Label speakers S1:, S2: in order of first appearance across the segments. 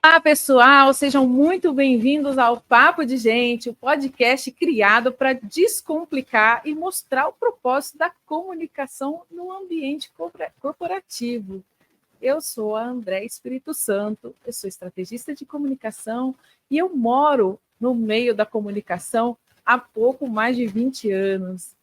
S1: Olá, pessoal, sejam muito bem-vindos ao Papo de Gente, o podcast criado para descomplicar e mostrar o propósito da comunicação no ambiente corporativo. Eu sou a André Espírito Santo, eu sou estrategista de comunicação e eu moro no meio da comunicação há pouco mais de 20 anos.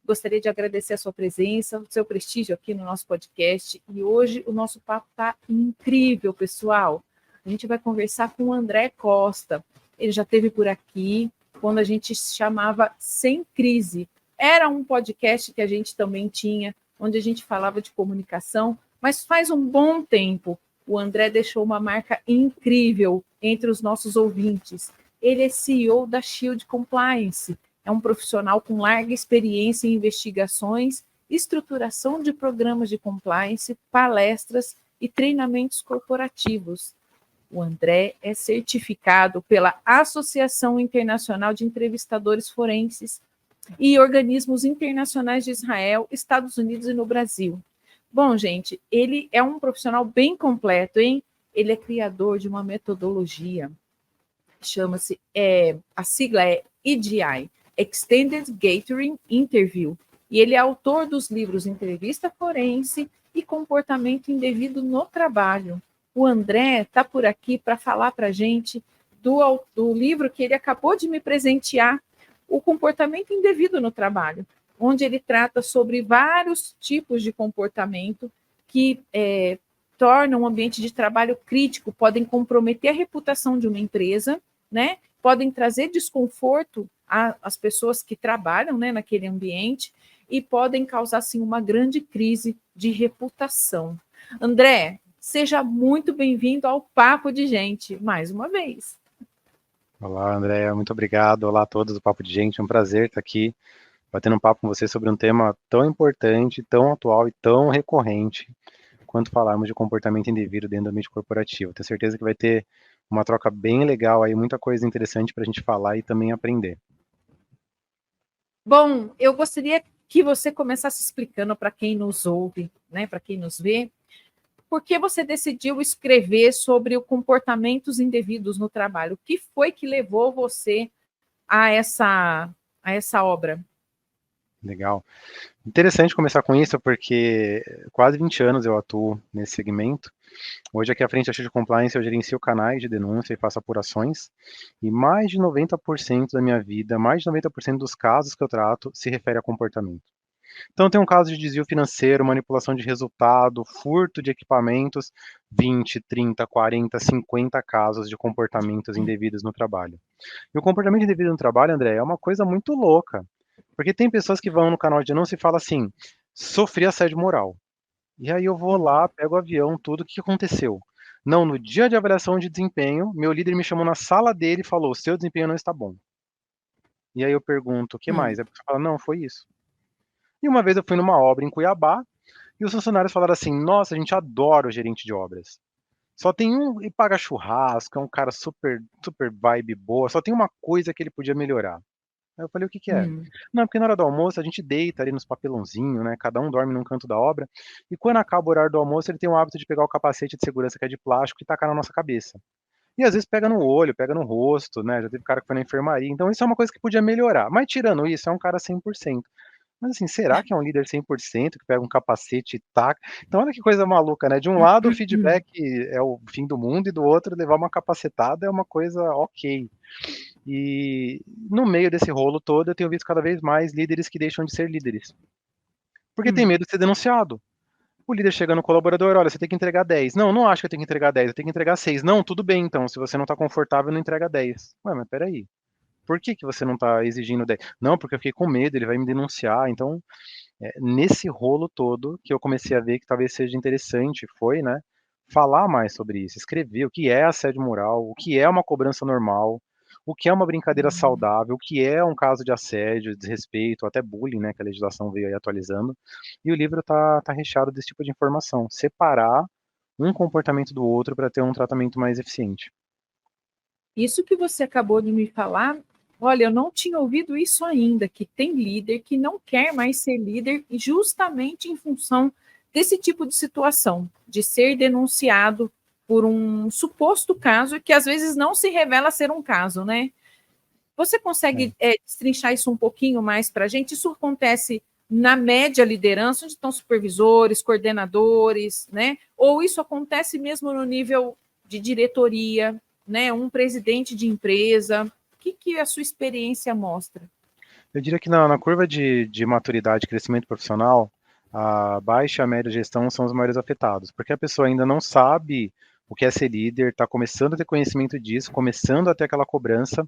S1: Gostaria de agradecer a sua presença, o seu prestígio aqui no nosso podcast. E hoje o nosso papo está incrível, pessoal. A gente vai conversar com o André Costa. Ele já esteve por aqui quando a gente chamava Sem Crise. Era um podcast que a gente também tinha, onde a gente falava de comunicação, mas faz um bom tempo o André deixou uma marca incrível entre os nossos ouvintes. Ele é CEO da Shield Compliance. É um profissional com larga experiência em investigações, estruturação de programas de compliance, palestras e treinamentos corporativos. O André é certificado pela Associação Internacional de Entrevistadores Forenses e organismos internacionais de Israel, Estados Unidos e no Brasil. Bom, gente, ele é um profissional bem completo, hein? Ele é criador de uma metodologia, chama-se, a sigla é EGI, Extended Gathering Interview, e ele é autor dos livros Entrevista Forense e Comportamento Indevido no Trabalho. O André está por aqui para falar para a gente do livro que ele acabou de me presentear, O Comportamento Indevido no Trabalho, onde ele trata sobre vários tipos de comportamento que tornam o ambiente de trabalho crítico, podem comprometer a reputação de uma empresa, né? Podem trazer desconforto às pessoas que trabalham, né, naquele ambiente e podem causar, assim, uma grande crise de reputação. André, seja muito bem-vindo ao Papo de Gente, mais uma vez.
S2: Olá, André, muito obrigado. Olá a todos do Papo de Gente, é um prazer estar aqui batendo um papo com você sobre um tema tão importante, tão atual e tão recorrente quanto falarmos de comportamento indevido dentro do ambiente corporativo. Tenho certeza que vai ter uma troca bem legal aí, muita coisa interessante para a gente falar e também aprender.
S1: Bom, eu gostaria que você começasse explicando para quem nos ouve, né, para quem nos vê, por que você decidiu escrever sobre os comportamentos indevidos no trabalho? O que foi que levou você a essa obra?
S2: Legal. Interessante começar com isso, porque quase 20 anos eu atuo nesse segmento. Hoje aqui à frente da Shield Compliance eu gerencio canais de denúncia e faço apurações, e mais de 90% da minha vida, mais de 90% dos casos que eu trato se refere a comportamento. Então tem um caso de desvio financeiro, manipulação de resultado, furto de equipamentos, 20, 30, 40, 50 casos de comportamentos indevidos no trabalho. E o comportamento indevido no trabalho, André, é uma coisa muito louca, porque tem pessoas que vão no canal de denúncia e falam assim, sofri assédio moral. E aí eu vou lá, pego o avião, tudo, o que aconteceu? Não, no dia de avaliação de desempenho, meu líder me chamou na sala dele e falou, seu desempenho não está bom. E aí eu pergunto, o que mais? Aí a pessoa fala, não, foi isso. E uma vez eu fui numa obra em Cuiabá, e os funcionários falaram assim, nossa, a gente adora o gerente de obras. Só tem um, e paga churrasco, é um cara super, super vibe boa, só tem uma coisa que ele podia melhorar. Aí eu falei, o que que é? Não, porque na hora do almoço a gente deita ali nos papelãozinhos, né? Cada um dorme num canto da obra. E quando acaba o horário do almoço, ele tem o hábito de pegar o capacete de segurança que é de plástico e tacar na nossa cabeça. E às vezes pega no olho, pega no rosto, né? Já teve cara que foi na enfermaria. Então isso é uma coisa que podia melhorar. Mas tirando isso, é um cara 100%. Mas assim, será que é um líder 100% que pega um capacete e taca? Então olha que coisa maluca, né? De um lado o feedback é o fim do mundo e do outro levar uma capacetada é uma coisa ok. E no meio desse rolo todo eu tenho visto cada vez mais líderes que deixam de ser líderes. Porque tem medo de ser denunciado. O líder chega no colaborador, olha, você tem que entregar 10. Não, não acho que eu tenho que entregar 10, eu tenho que entregar 6. Não, tudo bem então, se você não está confortável, não entrega 10. Ué, mas peraí. Por que que você não está exigindo 10? Não, porque eu fiquei com medo, ele vai me denunciar. Então, nesse rolo todo que eu comecei a ver que talvez seja interessante foi, né, falar mais sobre isso, escrever o que é assédio moral, o que é uma cobrança normal, o que é uma brincadeira saudável, o que é um caso de assédio, desrespeito, até bullying, né, que a legislação veio aí atualizando. E o livro tá recheado desse tipo de informação, separar um comportamento do outro para ter um tratamento mais eficiente.
S1: Isso que você acabou de me falar, olha, eu não tinha ouvido isso ainda, que tem líder que não quer mais ser líder justamente em função desse tipo de situação, de ser denunciado por um suposto caso que às vezes não se revela ser um caso, né? Você consegue destrinchar isso um pouquinho mais para a gente? Isso acontece na média liderança, onde estão supervisores, coordenadores, né? Ou isso acontece mesmo no nível de diretoria, né? Um presidente de empresa? O que a sua experiência mostra?
S2: Eu diria que na curva de maturidade e crescimento profissional, a baixa e a média gestão são os maiores afetados, porque a pessoa ainda não sabe o que é ser líder, está começando a ter conhecimento disso, começando a ter aquela cobrança,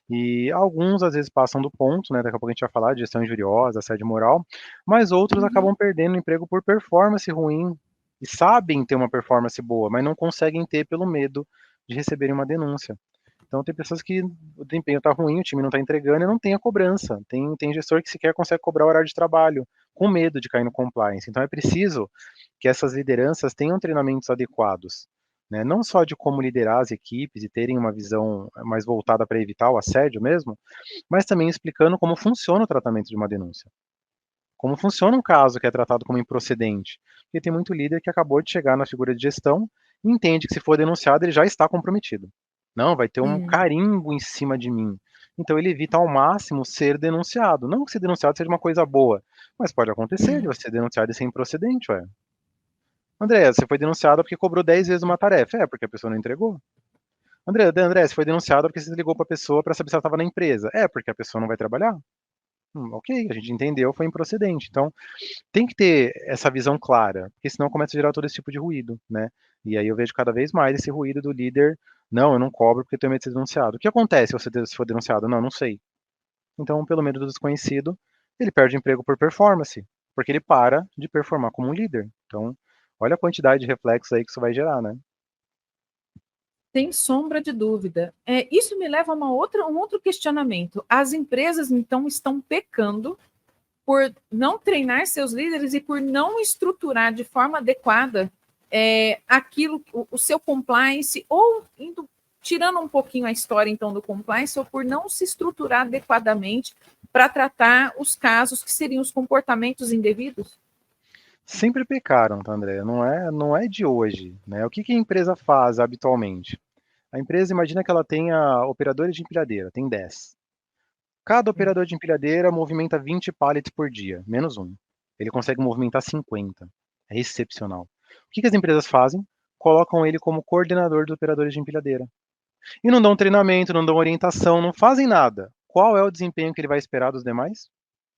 S2: e alguns às vezes passam do ponto, né? Daqui a pouco a gente vai falar de gestão injuriosa, assédio moral, mas outros acabam perdendo o emprego por performance ruim, e sabem ter uma performance boa, mas não conseguem ter pelo medo de receberem uma denúncia. Então tem pessoas que o desempenho está ruim, o time não está entregando e não tem a cobrança. Tem gestor que sequer consegue cobrar o horário de trabalho, com medo de cair no compliance. Então é preciso que essas lideranças tenham treinamentos adequados, né? Não só de como liderar as equipes e terem uma visão mais voltada para evitar o assédio mesmo, mas também explicando como funciona o tratamento de uma denúncia. Como funciona um caso que é tratado como improcedente. Porque tem muito líder que acabou de chegar na figura de gestão e entende que se for denunciado ele já está comprometido. Não, vai ter um carimbo em cima de mim. Então ele evita ao máximo ser denunciado. Não que ser denunciado seja uma coisa boa, mas pode acontecer de você ser denunciado e ser improcedente, ué. André, você foi denunciado porque cobrou 10 vezes uma tarefa. É, porque a pessoa não entregou. André, você foi denunciado porque você ligou para a pessoa para saber se ela estava na empresa. É, porque a pessoa não vai trabalhar. Ok, a gente entendeu, foi improcedente. Então, tem que ter essa visão clara, porque senão começa a gerar todo esse tipo de ruído, né? E aí eu vejo cada vez mais esse ruído do líder, não, eu não cobro porque tenho medo de ser denunciado. O que acontece se você for denunciado? Não, não sei. Então, pelo medo do desconhecido, ele perde emprego por performance, porque ele para de performar como um líder. Então, olha a quantidade de reflexos aí que isso vai gerar, né?
S1: Sem sombra de dúvida. Isso me leva a um outro questionamento. As empresas, então, estão pecando por não treinar seus líderes e por não estruturar de forma adequada aquilo, o seu compliance, ou tirando um pouquinho a história então do compliance, ou por não se estruturar adequadamente para tratar os casos que seriam os comportamentos indevidos?
S2: Sempre pecaram, tá, André? Não é de hoje, né? O que que a empresa faz habitualmente? A empresa, imagina que ela tenha operadores de empilhadeira, tem 10. Cada operador de empilhadeira movimenta 20 pallets por dia, menos um. Ele consegue movimentar 50. É excepcional. O que que as empresas fazem? Colocam ele como coordenador dos operadores de empilhadeira. E não dão treinamento, não dão orientação, não fazem nada. Qual é o desempenho que ele vai esperar dos demais?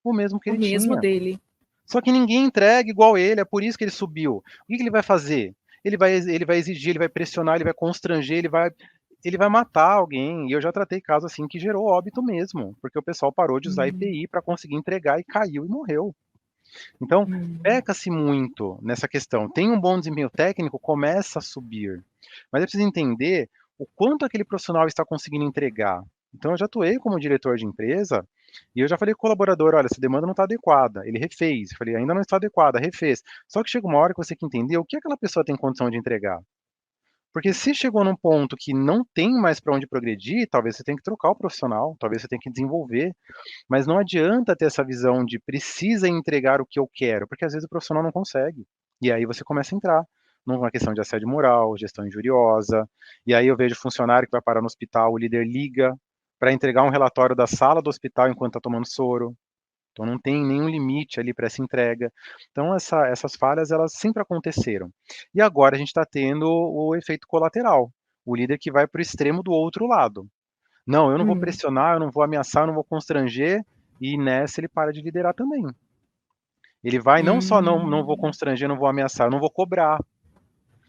S2: O mesmo que
S1: O
S2: ele
S1: mesmo
S2: tinha.
S1: dele.
S2: Só que ninguém entrega igual ele, é por isso que ele subiu. O que que ele vai fazer? Ele vai exigir, ele vai pressionar, ele vai constranger, ele vai matar alguém. E eu já tratei casos assim que gerou óbito mesmo, porque o pessoal parou de usar EPI para conseguir entregar e caiu e morreu. Então, peca-se muito nessa questão. Tem um bom desempenho técnico, começa a subir. Mas é preciso entender o quanto aquele profissional está conseguindo entregar. Então, eu já atuei como diretor de empresa e eu já falei com o colaborador, olha, essa demanda não está adequada. Ele refez. Eu falei, ainda não está adequada, refez. Só que chega uma hora que você tem que entender o que aquela pessoa tem condição de entregar. Porque se chegou num ponto que não tem mais para onde progredir, talvez você tenha que trocar o profissional, talvez você tenha que desenvolver, mas não adianta ter essa visão de precisa entregar o que eu quero, porque às vezes o profissional não consegue. E aí você começa a entrar numa questão de assédio moral, gestão injuriosa, e aí eu vejo funcionário que vai parar no hospital, o líder liga para entregar um relatório da sala do hospital enquanto está tomando soro. Então não tem nenhum limite ali para essa entrega. Então essas falhas elas sempre aconteceram. E agora a gente está tendo o efeito colateral, o líder que vai para o extremo do outro lado. Não, eu não vou pressionar, eu não vou ameaçar, eu não vou constranger, e nessa ele para de liderar também. Ele vai não só não vou constranger, não vou ameaçar, eu não vou cobrar,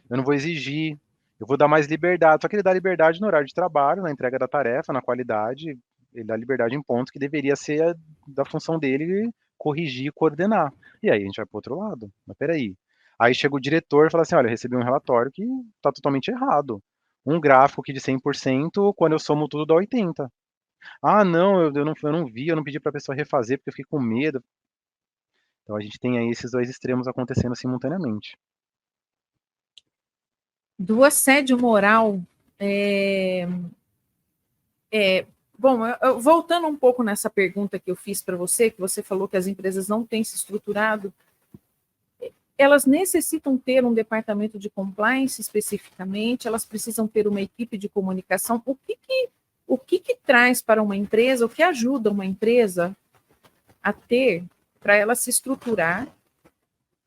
S2: eu não vou exigir, eu vou dar mais liberdade. Só que ele dá liberdade no horário de trabalho, na entrega da tarefa, na qualidade, ele dá liberdade em pontos que deveria ser da função dele corrigir e coordenar. E aí a gente vai para o outro lado. Mas peraí. Aí chega o diretor e fala assim, olha, eu recebi um relatório que está totalmente errado. Um gráfico que de 100%, quando eu somo tudo dá 80. Ah, não, eu não vi, eu não pedi para a pessoa refazer porque eu fiquei com medo. Então a gente tem aí esses dois extremos acontecendo simultaneamente.
S1: Do assédio moral, bom, voltando um pouco nessa pergunta que eu fiz para você, que você falou que as empresas não têm se estruturado, elas necessitam ter um departamento de compliance especificamente, elas precisam ter uma equipe de comunicação. O que traz para uma empresa, o que ajuda uma empresa a ter, para ela se estruturar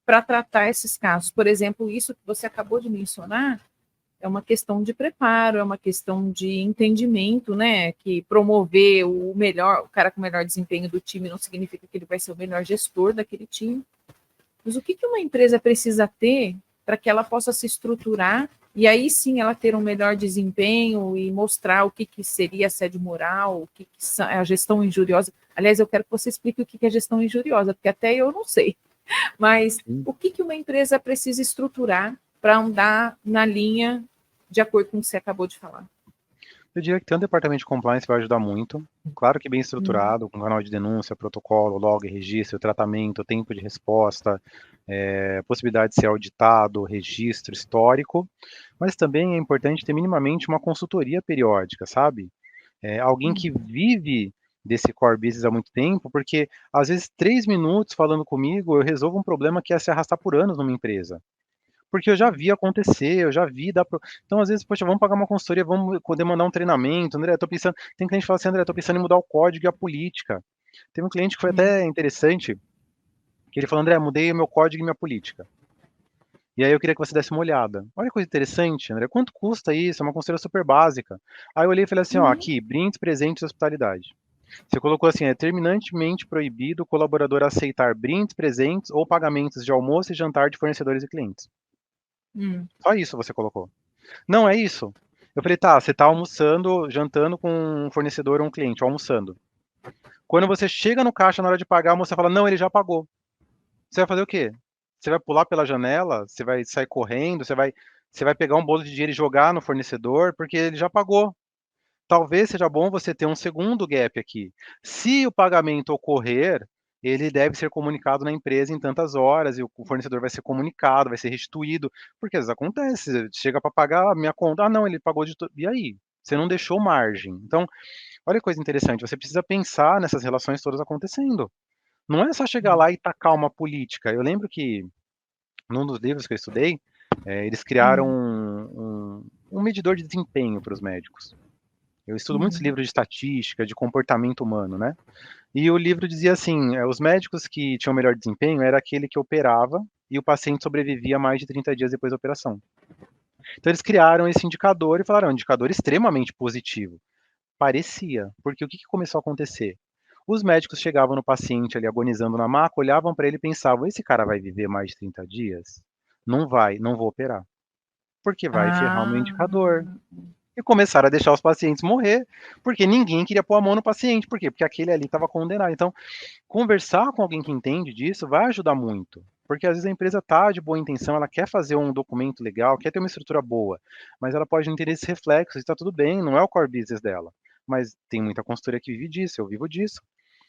S1: para tratar esses casos? Por exemplo, isso que você acabou de mencionar é uma questão de preparo, é uma questão de entendimento, né? Que promover o cara com o melhor desempenho do time não significa que ele vai ser o melhor gestor daquele time. Mas o que uma empresa precisa ter para que ela possa se estruturar e aí sim ela ter um melhor desempenho e mostrar o que seria assédio moral, o que é a gestão injuriosa. Aliás, eu quero que você explique o que é gestão injuriosa, porque até eu não sei. Mas o que uma empresa precisa estruturar para andar na linha de acordo com o que você acabou de falar?
S2: Eu diria que ter um departamento de compliance vai ajudar muito. Claro que bem estruturado, com canal de denúncia, protocolo, log, registro, tratamento, tempo de resposta, possibilidade de ser auditado, registro histórico, mas também é importante ter minimamente uma consultoria periódica, sabe? Alguém que vive desse core business há muito tempo, porque às vezes 3 minutos falando comigo eu resolvo um problema que ia se arrastar por anos numa empresa. Porque eu já vi acontecer, eu já vi dar pro... Então, às vezes, poxa, vamos pagar uma consultoria, vamos demandar um treinamento, André, tô pensando... Tem cliente que fala assim, André, tô pensando em mudar o código e a política. Teve um cliente que foi até interessante, que ele falou, André, mudei o meu código e minha política. E aí eu queria que você desse uma olhada. Olha que coisa interessante, André, quanto custa isso? É uma consultoria super básica. Aí eu olhei e falei assim, ó, aqui, brindes, presentes e hospitalidade. Você colocou assim, é terminantemente proibido o colaborador aceitar brindes, presentes ou pagamentos de almoço e jantar de fornecedores e clientes. Só isso você colocou. Não, é isso. Eu falei, tá, você tá almoçando, jantando com um fornecedor ou um cliente, almoçando. Quando você chega no caixa na hora de pagar, a moça fala, não, ele já pagou. Você vai fazer o quê? Você vai pular pela janela? Você vai sair correndo? Você vai pegar um bolo de dinheiro e jogar no fornecedor? Porque ele já pagou. Talvez seja bom você ter um segundo gap aqui. Se o pagamento ocorrer, ele deve ser comunicado na empresa em tantas horas, e o fornecedor vai ser comunicado, vai ser restituído, porque às vezes acontece, chega para pagar a minha conta, ah não, ele pagou de tudo, e aí? Você não deixou margem. Então, olha que coisa interessante, você precisa pensar nessas relações todas acontecendo. Não é só chegar lá e tacar uma política. Eu lembro que, num dos livros que eu estudei, eles criaram um medidor de desempenho para os médicos. Eu estudo muitos livros de estatística, de comportamento humano, né? E o livro dizia assim, os médicos que tinham melhor desempenho era aquele que operava e o paciente sobrevivia mais de 30 dias depois da operação. Então eles criaram esse indicador e falaram, é um indicador extremamente positivo. Parecia, porque o que começou a acontecer? Os médicos chegavam no paciente ali agonizando na maca, olhavam para ele e pensavam, esse cara vai viver mais de 30 dias? Não vai, não vou operar. Porque vai ferrar o meu
S1: Ah,
S2: indicador. E começaram a deixar os pacientes morrer, porque ninguém queria pôr a mão no paciente. Por quê? Porque aquele ali estava condenado. Então, conversar com alguém que entende disso vai ajudar muito. Porque às vezes a empresa está de boa intenção, ela quer fazer um documento legal, quer ter uma estrutura boa, mas ela pode não ter esses reflexos, e está tudo bem, não é o core business dela. Mas tem muita consultoria que vive disso, eu vivo disso.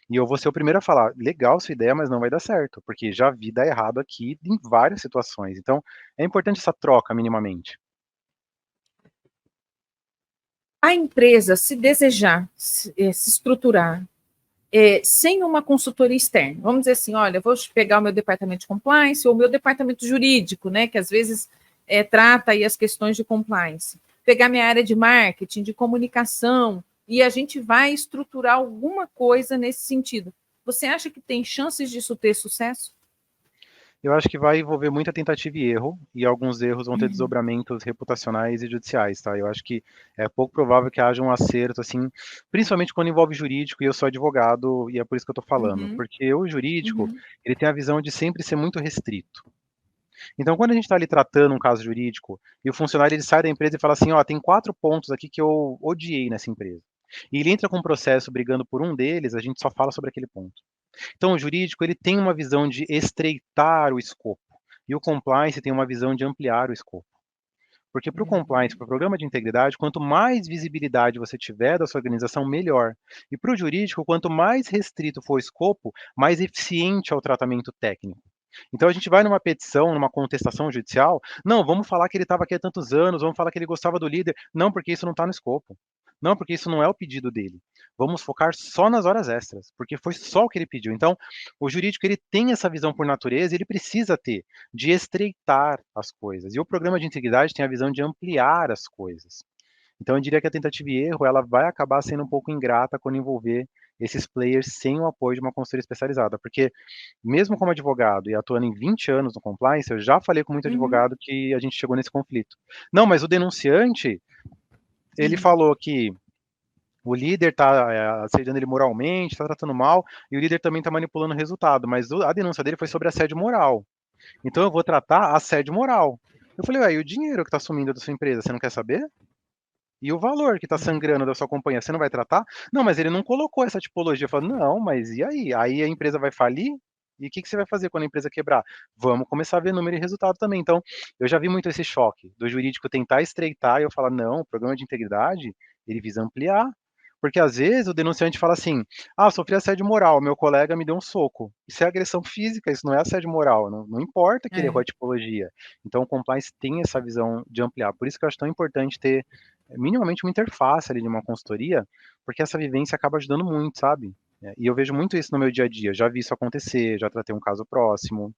S2: E eu vou ser o primeiro a falar, legal sua ideia, mas não vai dar certo, porque já vi dar errado aqui em várias situações. Então, é importante essa troca minimamente.
S1: a empresa, se desejar se estruturar sem uma consultoria externa, vamos dizer assim, olha, vou pegar o meu departamento de compliance ou o meu departamento jurídico, né, que às vezes trata aí as questões de compliance, pegar minha área de marketing, de comunicação, e a gente vai estruturar alguma coisa nesse sentido. Você acha que tem chances disso ter sucesso?
S2: Eu acho que vai envolver muita tentativa e erro, e alguns erros vão ter desdobramentos reputacionais e judiciais, tá? Eu acho que é pouco provável que haja um acerto, assim, principalmente quando envolve jurídico, e eu sou advogado, e é por isso que eu estou falando, porque o jurídico, ele tem a visão de sempre ser muito restrito. Então, quando a gente está ali tratando um caso jurídico, e o funcionário ele sai da empresa e fala assim, ó, tem 4 pontos aqui que eu odiei nessa empresa, e ele entra com um processo brigando por um deles, a gente só fala sobre aquele ponto. Então, o jurídico ele tem uma visão de estreitar o escopo e o compliance tem uma visão de ampliar o escopo. Porque para o compliance, para o programa de integridade, quanto mais visibilidade você tiver da sua organização, melhor. E para o jurídico, quanto mais restrito for o escopo, mais eficiente é o tratamento técnico. Então a gente vai numa petição, numa contestação judicial, não, vamos falar que ele estava aqui há tantos anos, vamos falar que ele gostava do líder. Não, porque isso não está no escopo. Não, porque isso não é o pedido dele. Vamos focar só nas horas extras, porque foi só o que ele pediu. Então, o jurídico ele tem essa visão por natureza, ele precisa ter de estreitar as coisas. E o programa de integridade tem a visão de ampliar as coisas. Então, eu diria que a tentativa e erro ela vai acabar sendo um pouco ingrata quando envolver esses players sem o apoio de uma consultoria especializada, porque mesmo como advogado e atuando em 20 anos no compliance, eu já falei com muito
S1: Uhum.
S2: advogado que a gente chegou nesse conflito. Não, mas o denunciante, ele
S1: Hum.
S2: falou que o líder está assediando ele moralmente, está tratando mal, e o líder também está manipulando o resultado, mas a denúncia dele foi sobre assédio moral. Então eu vou tratar assédio moral. Eu falei, ué, e o dinheiro que está sumindo da sua empresa, você não quer saber? E o valor que está sangrando da sua companhia, você não vai tratar? Não, mas ele não colocou essa tipologia. Eu falo, não, mas e aí? Aí a empresa vai falir? E o que, que você vai fazer quando a empresa quebrar? Vamos começar a ver número e resultado também. Então, eu já vi muito esse choque do jurídico tentar estreitar e eu falar, não, o programa de integridade, ele visa ampliar. Porque às vezes o denunciante fala assim, ah, sofri assédio moral, meu colega me deu um soco. Isso é agressão física, isso não é assédio moral, não importa que ele errou
S1: É.
S2: a tipologia. Então o compliance tem essa visão de ampliar. Por isso que eu acho tão importante ter minimamente uma interface ali de uma consultoria, porque essa vivência acaba ajudando muito, sabe? E eu vejo muito isso no meu dia a dia. Já vi isso acontecer, já tratei um caso próximo.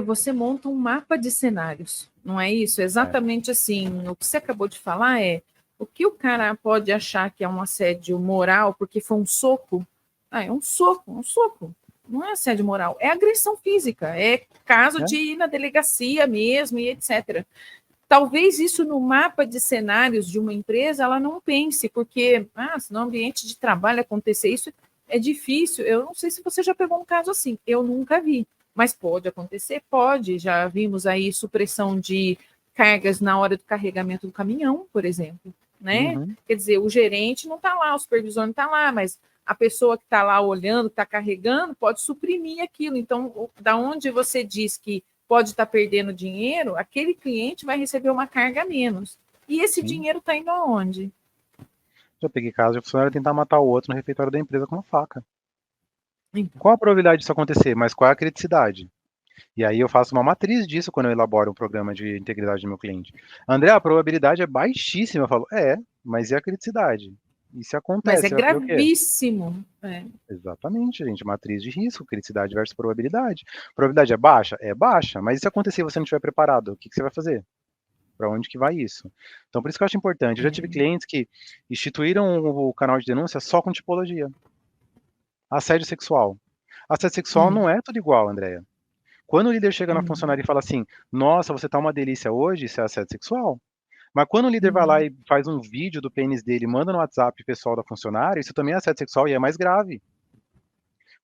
S1: Você monta um mapa de cenários, não é isso?
S2: É,
S1: Exatamente assim. O que você acabou de falar é o que o cara pode achar que é um assédio moral porque foi um soco. Ah, é um soco, um soco. Não é assédio moral, é agressão física, é caso
S2: é,
S1: de ir na delegacia mesmo e etc. Talvez isso no mapa de cenários de uma empresa ela não pense, porque se no ambiente de trabalho acontecer isso é difícil. Eu não sei se você já pegou um caso assim, eu nunca vi, mas pode acontecer, pode. Já vimos aí supressão de cargas na hora do carregamento do caminhão, por exemplo, né?
S2: uhum.
S1: Quer dizer, o gerente não está lá, o supervisor não está lá, mas a pessoa que está lá olhando, que está carregando, pode suprimir aquilo. Então, da onde você diz que pode estar perdendo dinheiro, aquele cliente vai receber uma carga a menos. E esse
S2: Sim.
S1: dinheiro está indo aonde?
S2: Já peguei caso de funcionário tentar matar o outro no refeitório da empresa com uma faca.
S1: Então,
S2: Qual a probabilidade disso acontecer? Mas qual é a criticidade? E aí eu faço uma matriz disso quando eu elaboro um programa de integridade do meu cliente. André, a probabilidade é baixíssima. Eu falo, mas e a criticidade? E se
S1: mas é
S2: acontece, você vai fazer o quê?
S1: gravíssimo.
S2: Exatamente, gente. Matriz de risco, criticidade versus probabilidade. Probabilidade é baixa? É baixa. Mas e se acontecer e você não estiver preparado? O que, que você vai fazer? Para onde que vai isso? Então, por isso que eu acho importante. Eu já tive clientes que instituíram o canal de denúncia só com tipologia. Assédio sexual. Assédio sexual
S1: Hum,
S2: não é tudo igual, Andréia. Quando o líder chega na
S1: hum,
S2: funcionária e fala assim, nossa, você tá uma delícia hoje, isso é assédio sexual. Mas quando o líder vai lá
S1: hum,
S2: e faz um vídeo do pênis dele, manda no WhatsApp pessoal da funcionária, isso também é assédio sexual e é mais grave.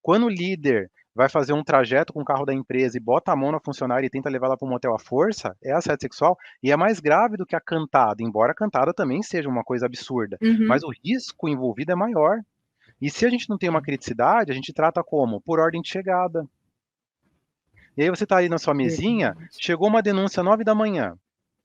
S2: Quando o líder vai fazer um trajeto com o carro da empresa e bota a mão na funcionária e tenta levar ela para um motel à força, é assédio sexual e é mais grave do que a cantada, embora a cantada também seja uma coisa absurda. Mas
S1: uhum.
S2: o risco envolvido é maior. E se a gente não tem uma criticidade, a gente trata como? Por ordem de chegada. E aí você está aí na sua mesinha,
S1: Verdade.
S2: chegou uma denúncia 9 da manhã,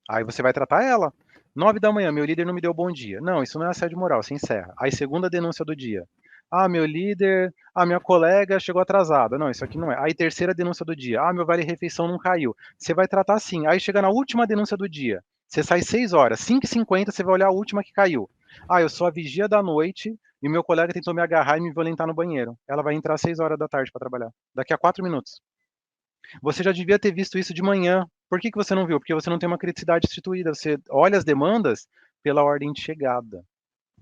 S2: aí você vai tratar ela. 9 da manhã, meu líder não me deu bom dia. Não, isso não é assédio moral, você encerra. Aí segunda denúncia do dia. Ah, meu líder, minha colega chegou atrasada. Não, isso aqui não é. Aí terceira denúncia do dia. Ah, meu vale-refeição não caiu. Você vai tratar assim. Aí chega na última denúncia do dia. Você sai 6 horas, 5h50, você vai olhar a última que caiu. Ah, eu sou a vigia da noite e meu colega tentou me agarrar e me violentar no banheiro. Ela vai entrar às 6 horas da tarde para trabalhar. Daqui a 4 minutos. Você já devia ter visto isso de manhã. Por que que você não viu? Porque você não tem uma criticidade instituída. Você olha as demandas pela ordem de chegada.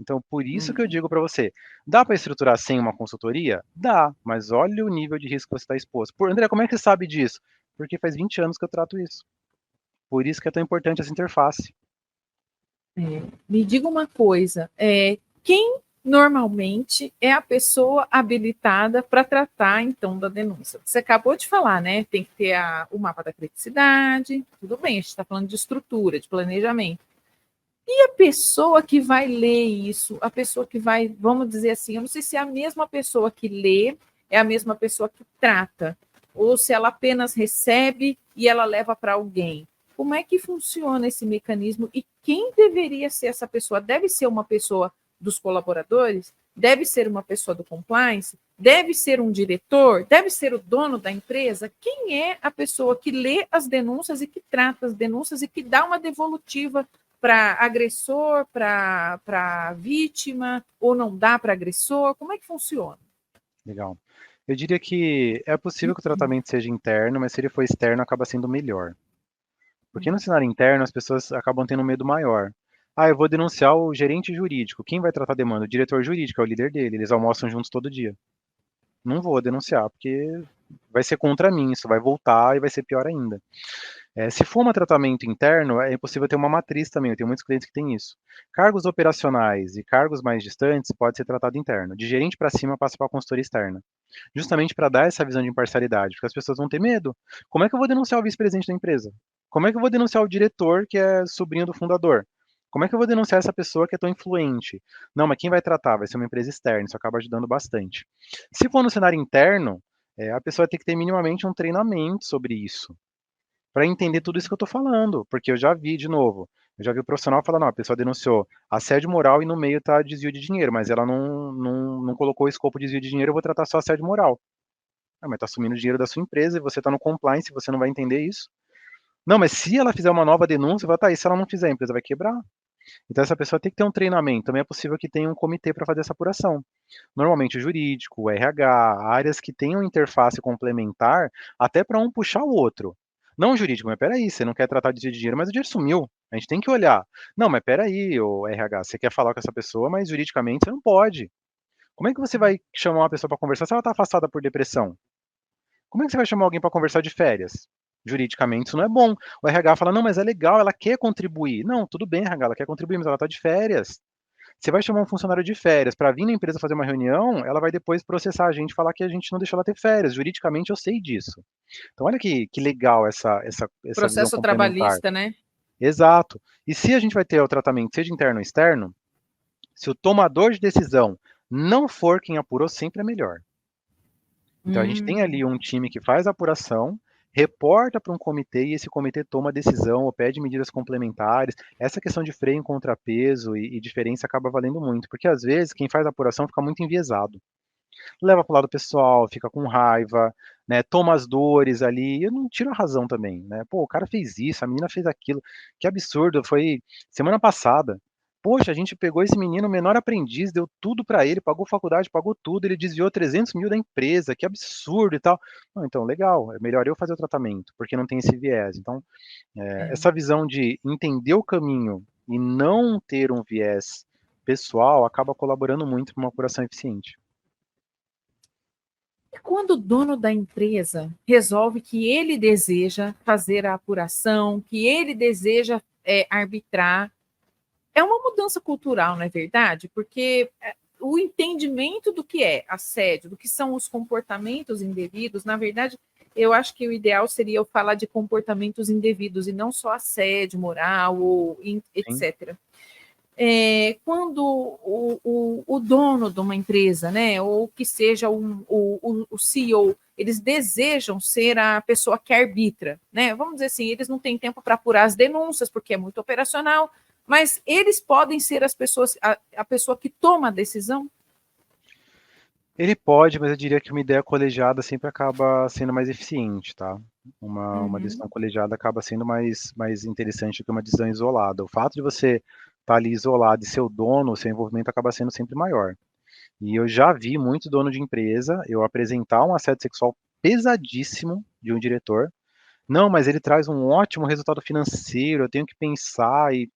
S2: Então, por isso que eu digo para você, dá para estruturar sem uma consultoria? Dá, mas olha o nível de risco que você está exposto. André, como é que você sabe disso? Porque faz 20 anos que eu trato isso. Por isso que é tão importante essa interface.
S1: Me diga uma coisa, quem normalmente é a pessoa habilitada para tratar, então, da denúncia? Você acabou de falar, né? Tem que ter o mapa da criticidade, tudo bem, a gente está falando de estrutura, de planejamento. E a pessoa que vai ler isso, a pessoa que vai, vamos dizer assim, eu não sei se é a mesma pessoa que lê, é a mesma pessoa que trata, ou se ela apenas recebe e ela leva para alguém. Como é que funciona esse mecanismo e quem deveria ser essa pessoa? Deve ser uma pessoa dos colaboradores? Deve ser uma pessoa do compliance? Deve ser um diretor? Deve ser o dono da empresa? Quem é a pessoa que lê as denúncias e que trata as denúncias e que dá uma devolutiva para agressor, para vítima, ou não dá para agressor? Como é que funciona?
S2: Legal. Eu diria que é possível que o tratamento seja interno, mas se ele for externo, acaba sendo melhor. Porque no cenário interno, as pessoas acabam tendo um medo maior. Ah, eu vou denunciar o gerente jurídico. Quem vai tratar a demanda? O diretor jurídico, é o líder dele. Eles almoçam juntos todo dia. Não vou denunciar, porque vai ser contra mim, isso vai voltar e vai ser pior ainda. Se for um tratamento interno, é possível ter uma matriz também. Eu tenho muitos clientes que têm isso. Cargos operacionais e cargos mais distantes pode ser tratado interno. De gerente para cima passa para a consultoria externa. Justamente para dar essa visão de imparcialidade, porque as pessoas vão ter medo. Como é que eu vou denunciar o vice-presidente da empresa? Como é que eu vou denunciar o diretor que é sobrinho do fundador? Como é que eu vou denunciar essa pessoa que é tão influente? Não, mas quem vai tratar? Vai ser uma empresa externa, isso acaba ajudando bastante. Se for no cenário interno, a pessoa tem que ter minimamente um treinamento sobre isso para entender tudo isso que eu estou falando, porque eu já vi, de novo, eu já vi o profissional falando, não, a pessoa denunciou assédio moral e no meio está desvio de dinheiro, mas ela não colocou o escopo de desvio de dinheiro, eu vou tratar só assédio moral. Ah, mas está assumindo o dinheiro da sua empresa e você está no compliance, você não vai entender isso. Não, mas se ela fizer uma nova denúncia, vai estar aí, se ela não fizer, a empresa vai quebrar. Então essa pessoa tem que ter um treinamento. Também é possível que tenha um comitê para fazer essa apuração. Normalmente o jurídico, o RH, áreas que tenham interface complementar, até para um puxar o outro. Não o jurídico, mas peraí, você não quer tratar de dinheiro, mas o dinheiro sumiu. A gente tem que olhar. Não, mas peraí, o RH, você quer falar com essa pessoa, mas juridicamente você não pode. Como é que você vai chamar uma pessoa para conversar se ela está afastada por depressão? Como é que você vai chamar alguém para conversar de férias? Juridicamente isso não é bom. O RH fala, não, mas é legal, ela quer contribuir. Não, tudo bem, RH, ela quer contribuir, mas ela está de férias. Você vai chamar um funcionário de férias para vir na empresa fazer uma reunião, ela vai depois processar a gente e falar que a gente não deixou ela ter férias. Juridicamente eu sei disso. Então olha que legal essa visão
S1: Processo
S2: complementar.
S1: trabalhista, né?
S2: Exato. E se a gente vai ter o tratamento, seja interno ou externo, se o tomador de decisão não for quem apurou, sempre é melhor. Então a gente tem ali um time que faz a apuração, reporta para um comitê e esse comitê toma decisão ou pede medidas complementares. Essa questão de freio em contrapeso e diferença acaba valendo muito, porque às vezes quem faz a apuração fica muito enviesado. Leva para o lado pessoal, fica com raiva, né, toma as dores ali, eu não tiro a razão também, né? Pô, o cara fez isso, a menina fez aquilo, que absurdo, foi semana passada. Poxa, a gente pegou esse menino, menor aprendiz, deu tudo para ele, pagou faculdade, pagou tudo, ele desviou 300 mil da empresa, que absurdo e tal. Não, então, legal, é melhor eu fazer o tratamento, porque não tem esse viés. Então,
S1: É.
S2: essa visão de entender o caminho e não ter um viés pessoal acaba colaborando muito para uma apuração eficiente.
S1: E quando o dono da empresa resolve que ele deseja fazer a apuração, que ele deseja arbitrar, é uma mudança cultural, não é verdade? Porque o entendimento do que é assédio, do que são os comportamentos indevidos, na verdade, eu acho que o ideal seria eu falar de comportamentos indevidos e não só assédio moral ou
S2: Sim.
S1: etc. Quando o dono de uma empresa, né, ou que seja o CEO, eles desejam ser a pessoa que arbitra, né? Vamos dizer assim, eles não têm tempo para apurar as denúncias, porque é muito operacional, mas eles podem ser as pessoas, a pessoa que toma a decisão.
S2: Ele pode, mas eu diria que uma ideia colegiada sempre acaba sendo mais eficiente, tá? Uma decisão colegiada acaba sendo mais interessante do que uma decisão isolada. O fato de você estar ali isolado e ser o dono, o seu envolvimento acaba sendo sempre maior. E eu já vi muito dono de empresa eu apresentar um assédio sexual pesadíssimo de um diretor. Não, mas ele traz um ótimo resultado financeiro, eu tenho que pensar e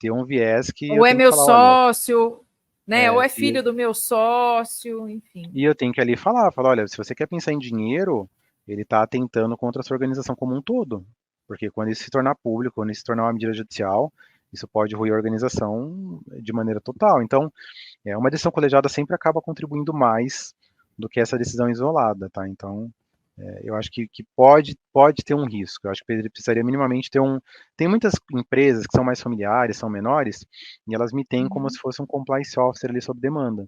S2: ter um viés que
S1: Ou
S2: eu
S1: é
S2: tenho que
S1: meu
S2: falar, olha,
S1: sócio, né? Ou é
S2: e
S1: filho do meu sócio, enfim.
S2: E eu tenho que ali falar, olha, se você quer pensar em dinheiro, ele está atentando contra a sua organização como um todo. Porque quando isso se tornar público, quando isso se tornar uma medida judicial, isso pode ruir a organização de maneira total. Então, uma decisão colegiada sempre acaba contribuindo mais do que essa decisão isolada, tá? Então, eu acho que pode ter um risco. Eu acho que ele precisaria minimamente ter um. Tem muitas empresas que são mais familiares, são menores, e elas me têm como se fosse um compliance officer ali sob demanda.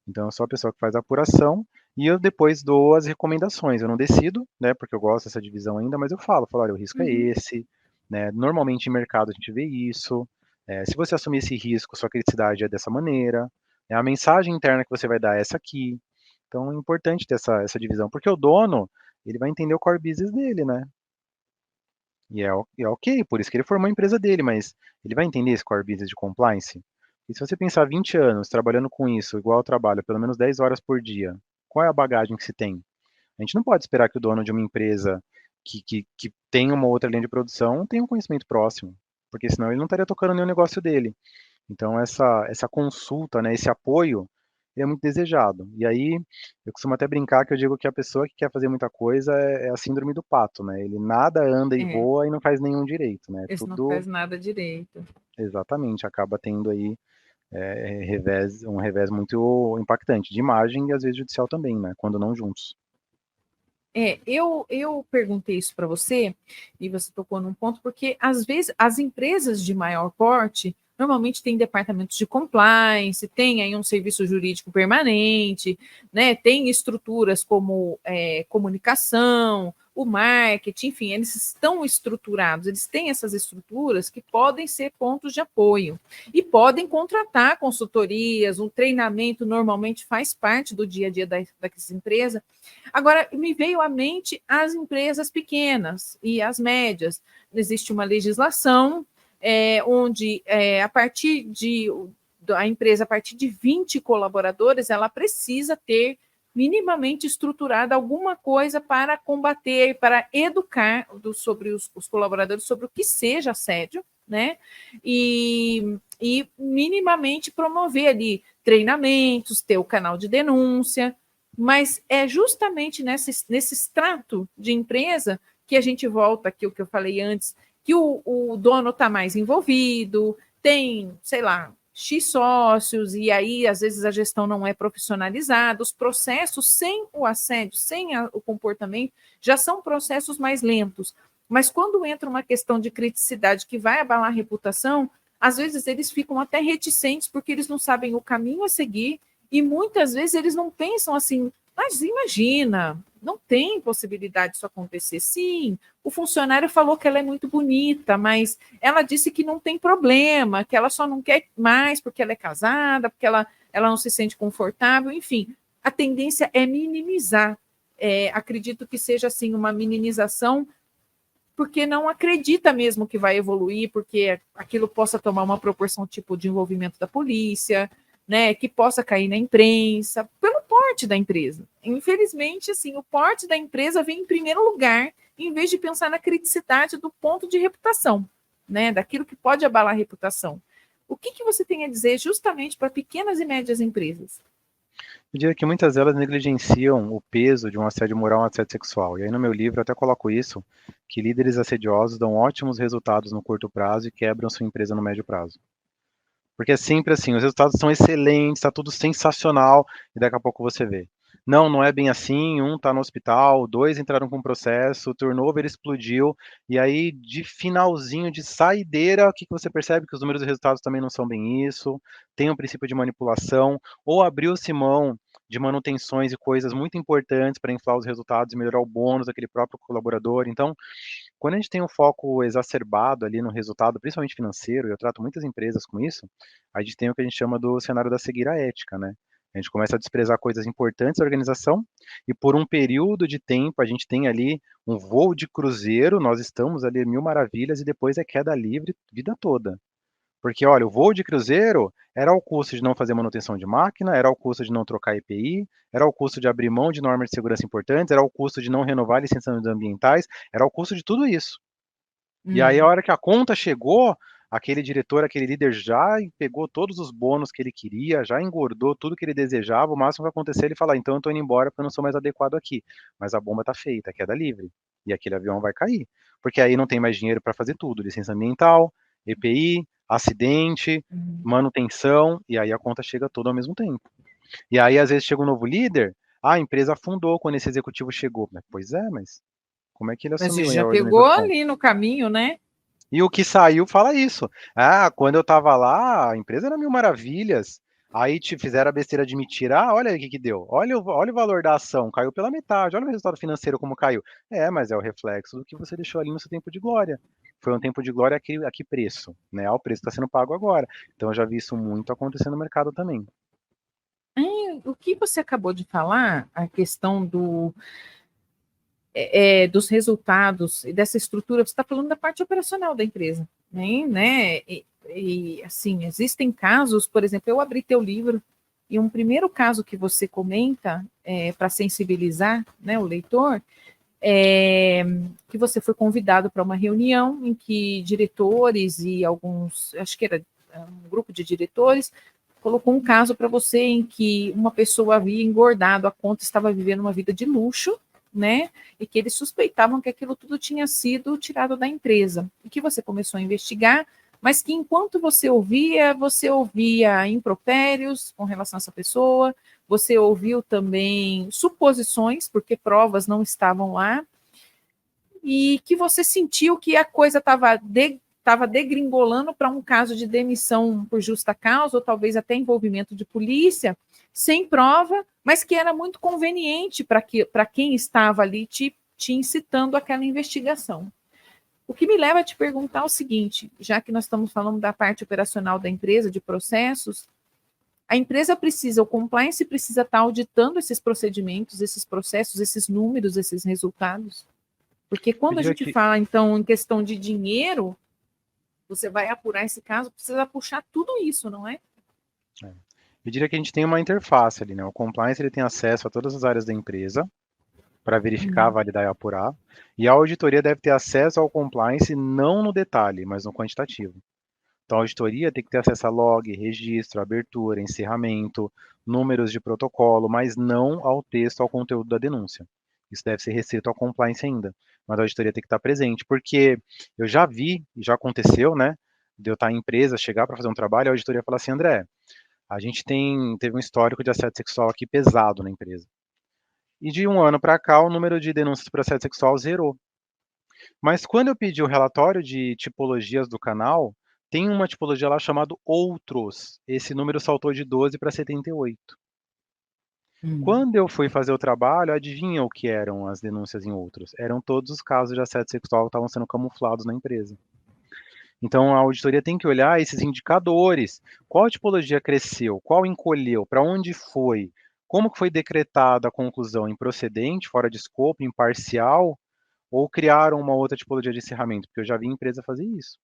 S2: Então, eu sou a pessoa que faz a apuração e eu depois dou as recomendações. Eu não decido, né, porque eu gosto dessa divisão ainda, mas eu falo, olha, o risco é esse, né, normalmente em mercado a gente vê isso, se você assumir esse risco, sua criticidade é dessa maneira, né, a mensagem interna que você vai dar é essa aqui. Então, é importante ter essa divisão, porque o dono, ele vai entender o core business dele, né? E é ok, por isso que ele formou a empresa dele, mas ele vai entender esse core business de compliance? E se você pensar 20 anos trabalhando com isso, igual eu trabalho, pelo menos 10 horas por dia, qual é a bagagem que se tem? A gente não pode esperar que o dono de uma empresa que tem uma outra linha de produção tenha um conhecimento próximo, porque senão ele não estaria tocando nenhum negócio dele. Então, essa consulta, né, esse apoio, ele é muito desejado. E aí, eu costumo até brincar que eu digo que a pessoa que quer fazer muita coisa é a síndrome do pato, né? Ele nada, anda e
S1: É,
S2: voa e não faz nenhum direito, né?
S1: eles não
S2: Tudo,
S1: faz nada direito.
S2: exatamente, acaba tendo aí um revés muito impactante, de imagem e às vezes judicial também, né? Quando não juntos.
S1: Eu perguntei isso para você, e você tocou num ponto, porque às vezes as empresas de maior porte normalmente têm departamentos de compliance, tem aí um serviço jurídico permanente, né? Tem estruturas como comunicação, o marketing, enfim, eles estão estruturados, eles têm essas estruturas que podem ser pontos de apoio e podem contratar consultorias, um treinamento normalmente faz parte do dia a dia daquelas empresas. Agora, me veio à mente as empresas pequenas e as médias. Existe uma legislação onde, a partir de a empresa, a partir de 20 colaboradores, ela precisa ter minimamente estruturada alguma coisa para combater, para educar sobre os colaboradores sobre o que seja assédio, né? E minimamente promover ali treinamentos, ter o canal de denúncia, mas é justamente nesse extrato de empresa que a gente volta aqui o que eu falei antes, que o dono está mais envolvido, tem, sei lá, X sócios, e aí às vezes a gestão não é profissionalizada, os processos sem o assédio, sem o comportamento, já são processos mais lentos. Mas quando entra uma questão de criticidade que vai abalar a reputação, às vezes eles ficam até reticentes porque eles não sabem o caminho a seguir e muitas vezes eles não pensam assim, mas imagina, não tem possibilidade disso acontecer. Sim, o funcionário falou que ela é muito bonita, mas ela disse que não tem problema, que ela só não quer mais porque ela é casada, porque ela não se sente confortável, enfim. A tendência é minimizar. Acredito que seja assim uma minimização porque não acredita mesmo que vai evoluir, porque aquilo possa tomar uma proporção tipo de envolvimento da polícia, né, que possa cair na imprensa, pelo porte da empresa. Infelizmente, assim, o porte da empresa vem em primeiro lugar, em vez de pensar na criticidade do ponto de reputação, né, daquilo que pode abalar a reputação. O que você tem a dizer justamente para pequenas e médias empresas?
S2: Eu diria que muitas delas negligenciam o peso de um assédio moral e um assédio sexual. E aí no meu livro eu até coloco isso, que líderes assediosos dão ótimos resultados no curto prazo e quebram sua empresa no médio prazo. Porque é sempre assim, os resultados são excelentes, está tudo sensacional, e daqui a pouco você vê. Não, não é bem assim, um está no hospital, dois entraram com processo, o turnover explodiu, e aí de finalzinho, de saideira, o que que você percebe? Que os números e resultados também não são bem isso, tem um princípio de manipulação, ou abriu-se mão de manutenções e coisas muito importantes para inflar os resultados e melhorar o bônus daquele próprio colaborador. Então, quando a gente tem um foco exacerbado ali no resultado, principalmente financeiro, e eu trato muitas empresas com isso, a gente tem o que a gente chama do cenário da cegueira ética, né? A gente começa a desprezar coisas importantes da organização e por um período de tempo a gente tem ali um voo de cruzeiro, nós estamos ali mil maravilhas e depois é queda livre vida toda. Porque, olha, o voo de cruzeiro era ao custo de não fazer manutenção de máquina, era ao custo de não trocar EPI, era ao custo de abrir mão de normas de segurança importantes, era ao custo de não renovar licenciamentos ambientais, era ao custo de tudo isso. E aí, a hora que a conta chegou, aquele diretor, aquele líder já pegou todos os bônus que ele queria, já engordou tudo que ele desejava. O máximo que vai acontecer é ele falar: então eu estou indo embora porque eu não sou mais adequado aqui. Mas a bomba está feita, a queda livre. E aquele avião vai cair. Porque aí não tem mais dinheiro para fazer tudo: licença ambiental, EPI, acidente, manutenção, e aí a conta chega toda ao mesmo tempo. E aí, às vezes, chega um novo líder, a empresa afundou quando esse executivo chegou. Pois é, mas como é que ele
S1: Mas você
S2: assumiu aí
S1: já
S2: a
S1: pegou
S2: organização?
S1: ali no caminho, né?
S2: E o que saiu fala isso. Ah, quando eu tava lá, a empresa era mil maravilhas. Aí te fizeram a besteira de me tirar, olha aí o que que deu. Olha o valor da ação, caiu pela metade. Olha o resultado financeiro como caiu. É, mas é o reflexo do que você deixou ali no seu tempo de glória. Foi um tempo de glória a que preço, né? O preço está sendo pago agora. Então eu já vi isso muito acontecer no mercado também.
S1: O que você acabou de falar, a questão dos resultados e dessa estrutura, você está falando da parte operacional da empresa, né? Assim, existem casos, por exemplo, eu abri teu livro e um primeiro caso que você comenta para sensibilizar, né, o leitor, que você foi convidado para uma reunião em que diretores e alguns, acho que era um grupo de diretores, colocou um caso para você em que uma pessoa havia engordado a conta, estava vivendo uma vida de luxo, né? E que eles suspeitavam que aquilo tudo tinha sido tirado da empresa. E que você começou a investigar, mas que enquanto você ouvia impropérios com relação a essa pessoa, você ouviu também suposições, porque provas não estavam lá, e que você sentiu que a coisa estava degringolando para um caso de demissão por justa causa, ou talvez até envolvimento de polícia, sem prova, mas que era muito conveniente para quem estava ali te incitando aquela investigação. O que me leva a te perguntar o seguinte, já que nós estamos falando da parte operacional da empresa, de processos, a empresa precisa, o compliance precisa estar auditando esses procedimentos, esses processos, esses números, esses resultados. Porque quando a gente fala, então, em questão de dinheiro, você vai apurar esse caso, precisa puxar tudo isso, não é?
S2: Eu diria que a gente tem uma interface ali, né? O compliance ele tem acesso a todas as áreas da empresa para verificar, validar e apurar. E a auditoria deve ter acesso ao compliance não no detalhe, mas no quantitativo. Então, a auditoria tem que ter acesso a log, registro, abertura, encerramento, números de protocolo, mas não ao texto, ao conteúdo da denúncia. Isso deve ser restrito ao compliance ainda. Mas a auditoria tem que estar presente, porque eu já vi, e já aconteceu, né, de eu estar em empresa, chegar para fazer um trabalho, a auditoria fala assim, André, a gente teve um histórico de assédio sexual aqui pesado na empresa. E de um ano para cá, o número de denúncias por assédio sexual zerou. Mas quando eu pedi o relatório de tipologias do canal, tem uma tipologia lá chamada outros. Esse número saltou de 12 para 78. Quando eu fui fazer o trabalho, adivinha o que eram as denúncias em outros? Eram todos os casos de assédio sexual que estavam sendo camuflados na empresa. Então a auditoria tem que olhar esses indicadores. Qual tipologia cresceu? Qual encolheu? Para onde foi? Como que foi decretada a conclusão? Improcedente, fora de escopo, imparcial? Ou criaram uma outra tipologia de encerramento? Porque eu já vi empresa fazer isso.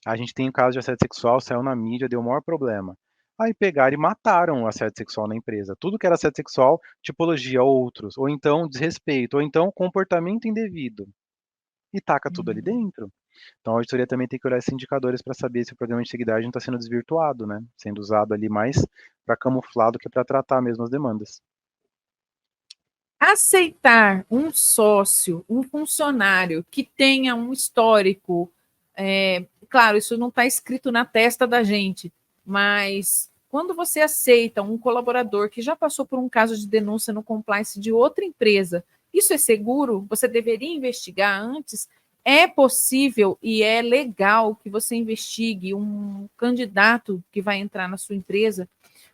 S2: A gente tem um caso de assédio sexual, saiu na mídia, deu o maior problema. Aí pegaram e mataram o assédio sexual na empresa. Tudo que era assédio sexual, tipologia, outros. Ou então desrespeito, ou então comportamento indevido. E taca tudo ali dentro. Então a auditoria também tem que olhar esses indicadores para saber se o programa de integridade não está sendo desvirtuado, né? Sendo usado ali mais para camuflar do que para tratar mesmo as demandas.
S1: Aceitar um sócio, um funcionário que tenha um histórico, claro, isso não está escrito na testa da gente, mas quando você aceita um colaborador que já passou por um caso de denúncia no compliance de outra empresa, isso é seguro? Você deveria investigar antes? É possível e é legal que você investigue um candidato que vai entrar na sua empresa,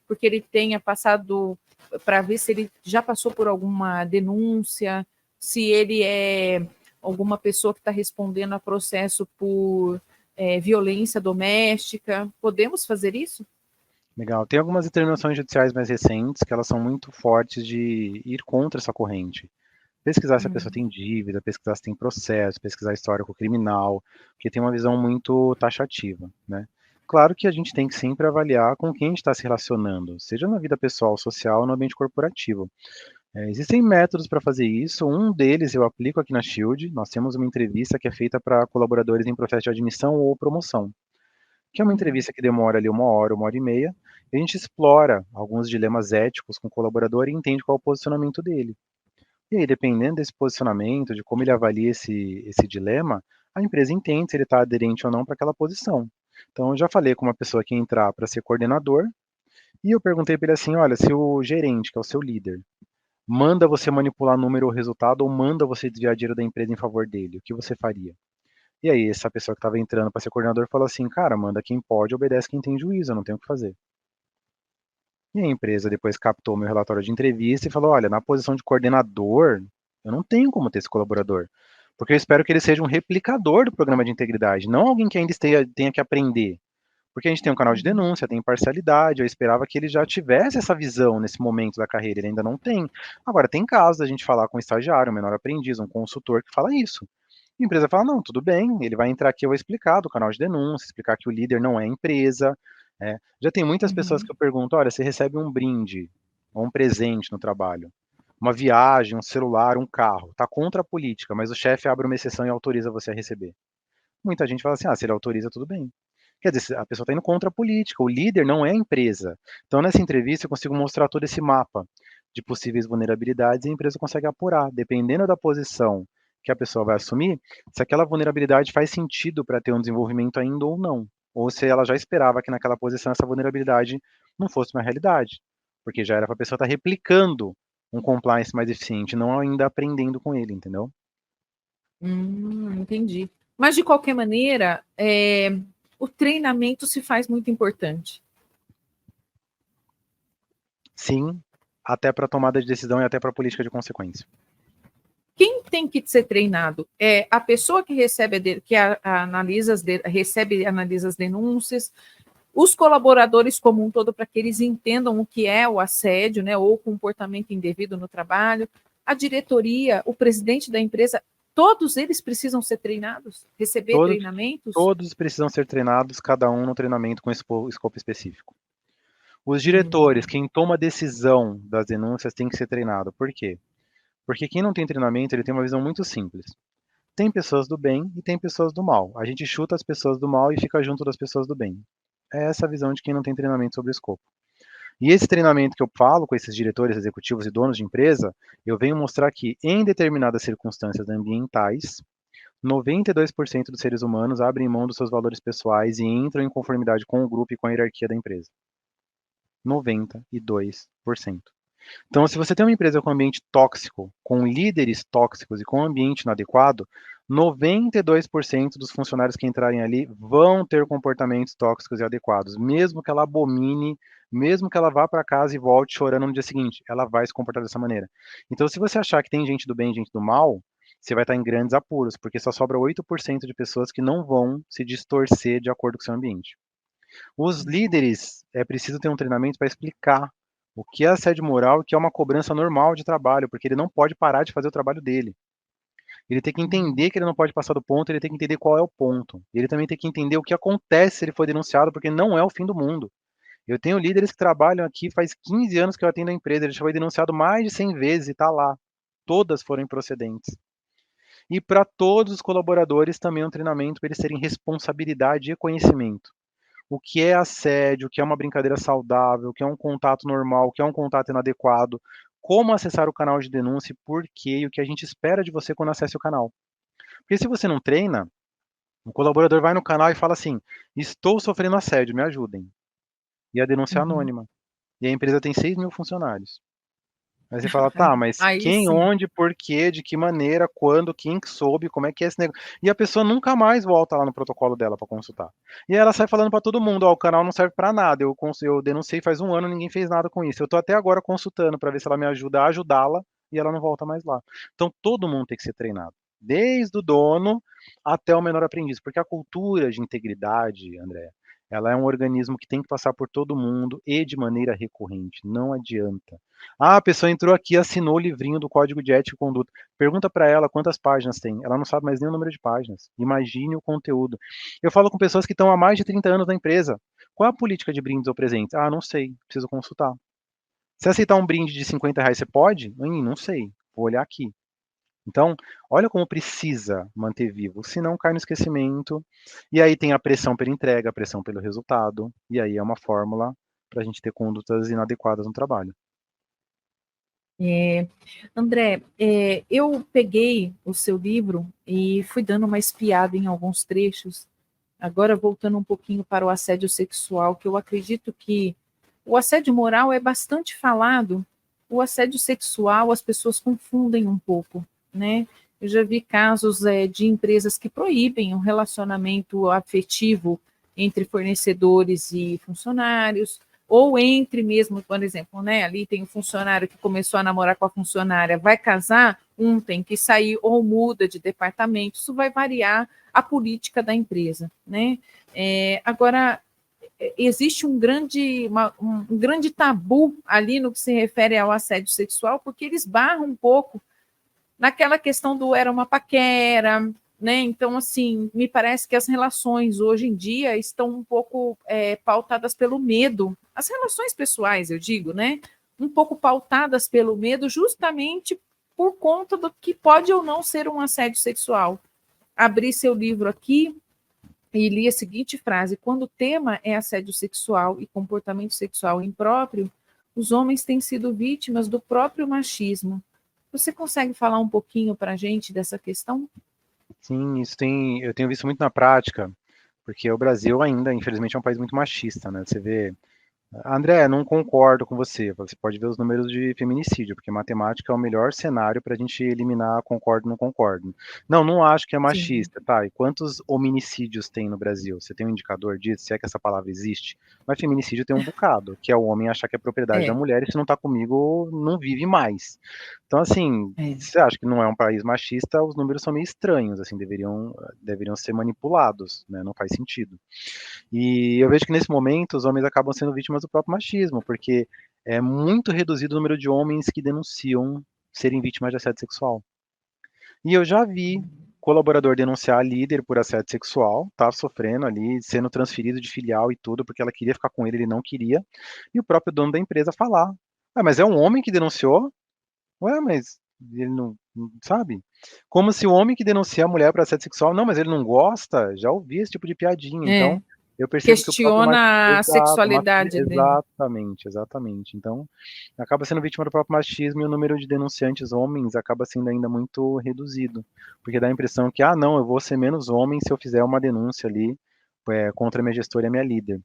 S1: porque ele tenha passado, para ver se ele já passou por alguma denúncia, se ele é alguma pessoa que está respondendo a processo por violência doméstica. Podemos fazer isso?
S2: Legal. Tem algumas determinações judiciais mais recentes que elas são muito fortes de ir contra essa corrente. Pesquisar se a pessoa tem dívida, pesquisar se tem processo, pesquisar histórico criminal, porque tem uma visão muito taxativa, né? Claro que a gente tem que sempre avaliar com quem a gente está se relacionando, seja na vida pessoal, social ou no ambiente corporativo. Existem métodos para fazer isso, um deles eu aplico aqui na Shield, nós temos uma entrevista que é feita para colaboradores em processo de admissão ou promoção, que é uma entrevista que demora ali uma hora e meia, e a gente explora alguns dilemas éticos com o colaborador e entende qual é o posicionamento dele. E aí, dependendo desse posicionamento, de como ele avalia esse dilema, a empresa entende se ele está aderente ou não para aquela posição. Então, eu já falei com uma pessoa que ia entrar para ser coordenador, e eu perguntei para ele assim, olha, se o gerente, que é o seu líder, manda você manipular número ou resultado, ou manda você desviar dinheiro da empresa em favor dele, o que você faria? E aí, essa pessoa que estava entrando para ser coordenador falou assim, cara, manda quem pode, obedece quem tem juízo, eu não tenho o que fazer. E a empresa depois captou meu relatório de entrevista e falou, olha, na posição de coordenador, eu não tenho como ter esse colaborador, porque eu espero que ele seja um replicador do programa de integridade, não alguém que ainda tenha que aprender. Porque a gente tem um canal de denúncia, tem imparcialidade, eu esperava que ele já tivesse essa visão nesse momento da carreira, ele ainda não tem. Agora, tem casos da gente falar com um estagiário, um menor aprendiz, um consultor que fala isso. A empresa fala, não, tudo bem, ele vai entrar aqui, eu vou explicar do canal de denúncia, explicar que o líder não é empresa. Já tem muitas pessoas que eu pergunto, olha, você recebe um brinde ou um presente no trabalho, uma viagem, um celular, um carro, tá contra a política, mas o chefe abre uma exceção e autoriza você a receber. Muita gente fala assim, se ele autoriza, tudo bem. Quer dizer, a pessoa está indo contra a política, o líder não é a empresa. Então, nessa entrevista, eu consigo mostrar todo esse mapa de possíveis vulnerabilidades e a empresa consegue apurar, dependendo da posição que a pessoa vai assumir, se aquela vulnerabilidade faz sentido para ter um desenvolvimento ainda ou não. Ou se ela já esperava que naquela posição essa vulnerabilidade não fosse uma realidade. Porque já era para a pessoa estar replicando um compliance mais eficiente, não ainda aprendendo com ele, entendeu?
S1: Entendi. Mas, de qualquer maneira, o treinamento se faz muito importante.
S2: Sim, até para tomada de decisão e até para política de consequência.
S1: Quem tem que ser treinado? É a pessoa que recebe, analisa as denúncias, os colaboradores como um todo, para que eles entendam o que é o assédio, né, ou o comportamento indevido no trabalho, a diretoria, o presidente da empresa, todos eles precisam ser treinados, receber treinamentos?
S2: Todos precisam ser treinados, cada um no treinamento com escopo específico. Os diretores, quem toma a decisão das denúncias, tem que ser treinado. Por quê? Porque quem não tem treinamento, ele tem uma visão muito simples. Tem pessoas do bem e tem pessoas do mal. A gente chuta as pessoas do mal e fica junto das pessoas do bem. É essa a visão de quem não tem treinamento sobre o escopo. E esse treinamento que eu falo com esses diretores executivos e donos de empresa, eu venho mostrar que em determinadas circunstâncias ambientais, 92% dos seres humanos abrem mão dos seus valores pessoais e entram em conformidade com o grupo e com a hierarquia da empresa. 92%. Então, se você tem uma empresa com ambiente tóxico, com líderes tóxicos e com ambiente inadequado, 92% dos funcionários que entrarem ali vão ter comportamentos tóxicos e adequados, mesmo que ela abomine, mesmo que ela vá para casa e volte chorando no dia seguinte, ela vai se comportar dessa maneira. Então, se você achar que tem gente do bem e gente do mal, você vai estar em grandes apuros, porque só sobra 8% de pessoas que não vão se distorcer de acordo com o seu ambiente. Os líderes é preciso ter um treinamento para explicar o que é assédio moral e o que é uma cobrança normal de trabalho, porque ele não pode parar de fazer o trabalho dele. Ele tem que entender que ele não pode passar do ponto, ele tem que entender qual é o ponto. Ele também tem que entender o que acontece se ele for denunciado, porque não é o fim do mundo. Eu tenho líderes que trabalham aqui faz 15 anos que eu atendo a empresa, ele já foi denunciado mais de 100 vezes e está lá. Todas foram improcedentes. E para todos os colaboradores também um treinamento para eles terem responsabilidade e conhecimento. O que é assédio, o que é uma brincadeira saudável, o que é um contato normal, o que é um contato inadequado, como acessar o canal de denúncia e por quê, e o que a gente espera de você quando acesse o canal. Porque se você não treina, o colaborador vai no canal e fala assim: estou sofrendo assédio, me ajudem. E a denúncia é anônima. E a empresa tem 6 mil funcionários. Aí você fala, tá, mas
S1: Aí
S2: quem,
S1: sim.
S2: onde, por quê, de que maneira, quando, quem que soube, como é que é esse negócio? E a pessoa nunca mais volta lá no protocolo dela para consultar. E aí ela sai falando para todo mundo, ó, o canal não serve para nada, eu denunciei faz um ano, ninguém fez nada com isso. Eu tô até agora consultando para ver se ela me ajuda a ajudá-la e ela não volta mais lá. Então todo mundo tem que ser treinado, desde o dono até o menor aprendiz, porque a cultura de integridade, André, ela é um organismo que tem que passar por todo mundo e de maneira recorrente, não adianta. Ah, a pessoa entrou aqui, assinou o livrinho do Código de Ética e Conduta. Pergunta para ela quantas páginas tem. Ela não sabe mais nem o número de páginas. Imagine o conteúdo. Eu falo com pessoas que estão há mais de 30 anos na empresa. Qual é a política de brindes ou presentes? Ah, não sei, preciso consultar. Se aceitar um brinde de R$ 50, você pode? Não sei, vou olhar aqui. Então, olha como precisa manter vivo, senão cai no esquecimento. E aí tem a pressão pela entrega, a pressão pelo resultado. E aí é uma fórmula para a gente ter condutas inadequadas no trabalho.
S1: André, eu peguei o seu livro e fui dando uma espiada em alguns trechos, agora voltando um pouquinho para o assédio sexual, que eu acredito que o assédio moral é bastante falado, o assédio sexual as pessoas confundem um pouco, né? Eu já vi casos de empresas que proíbem um relacionamento afetivo entre fornecedores e funcionários, ou entre mesmo, por exemplo, né, ali tem um funcionário que começou a namorar com a funcionária, vai casar, um tem que sair ou muda de departamento, isso vai variar a política da empresa, né? Agora, existe um grande tabu ali no que se refere ao assédio sexual, porque eles barram um pouco naquela questão do era uma paquera, né? Então, assim, me parece que as relações hoje em dia estão um pouco pautadas pelo medo. As relações pessoais, eu digo, né? Um pouco pautadas pelo medo, justamente por conta do que pode ou não ser um assédio sexual. Abri seu livro aqui e li a seguinte frase: quando o tema é assédio sexual e comportamento sexual impróprio, os homens têm sido vítimas do próprio machismo. Você consegue falar um pouquinho para a gente dessa questão?
S2: Sim, eu tenho visto muito na prática, porque o Brasil ainda, infelizmente, é um país muito machista, né? Você vê André, não concordo com você. Você pode ver os números de feminicídio, porque matemática é o melhor cenário para a gente eliminar concordo, não concordo. Não, não acho que é
S1: Sim.
S2: machista, tá? E quantos hominicídios tem no Brasil? Você tem um indicador disso, se é que essa palavra existe? Mas feminicídio tem um bocado, que é o homem achar que é propriedade da
S1: É,
S2: mulher e se não tá comigo, não vive mais. Então, assim,
S1: é.
S2: você acha que não é um país machista, os números são meio estranhos, assim, deveriam ser manipulados, né? Não faz sentido. E eu vejo que nesse momento os homens acabam sendo vítimas do próprio machismo, porque é muito reduzido o número de homens que denunciam serem vítimas de assédio sexual. E eu já vi colaborador denunciar líder por assédio sexual, tá sofrendo ali, sendo transferido de filial e tudo, porque ela queria ficar com ele não queria, e o próprio dono da empresa falar: ah, mas é um homem que denunciou? Ué, mas ele não sabe? Como se o homem que denuncia a mulher por assédio sexual, não, mas ele não gosta, já ouvi esse tipo de piadinha.
S1: É.
S2: Então, eu percebo que o próprio
S1: Questiona a
S2: exato,
S1: sexualidade dele.
S2: exatamente, exatamente. Então, acaba sendo vítima do próprio machismo e o número de denunciantes homens acaba sendo ainda muito reduzido, porque dá a impressão que, ah, não, eu vou ser menos homem se eu fizer uma denúncia ali contra a minha gestora e a minha líder.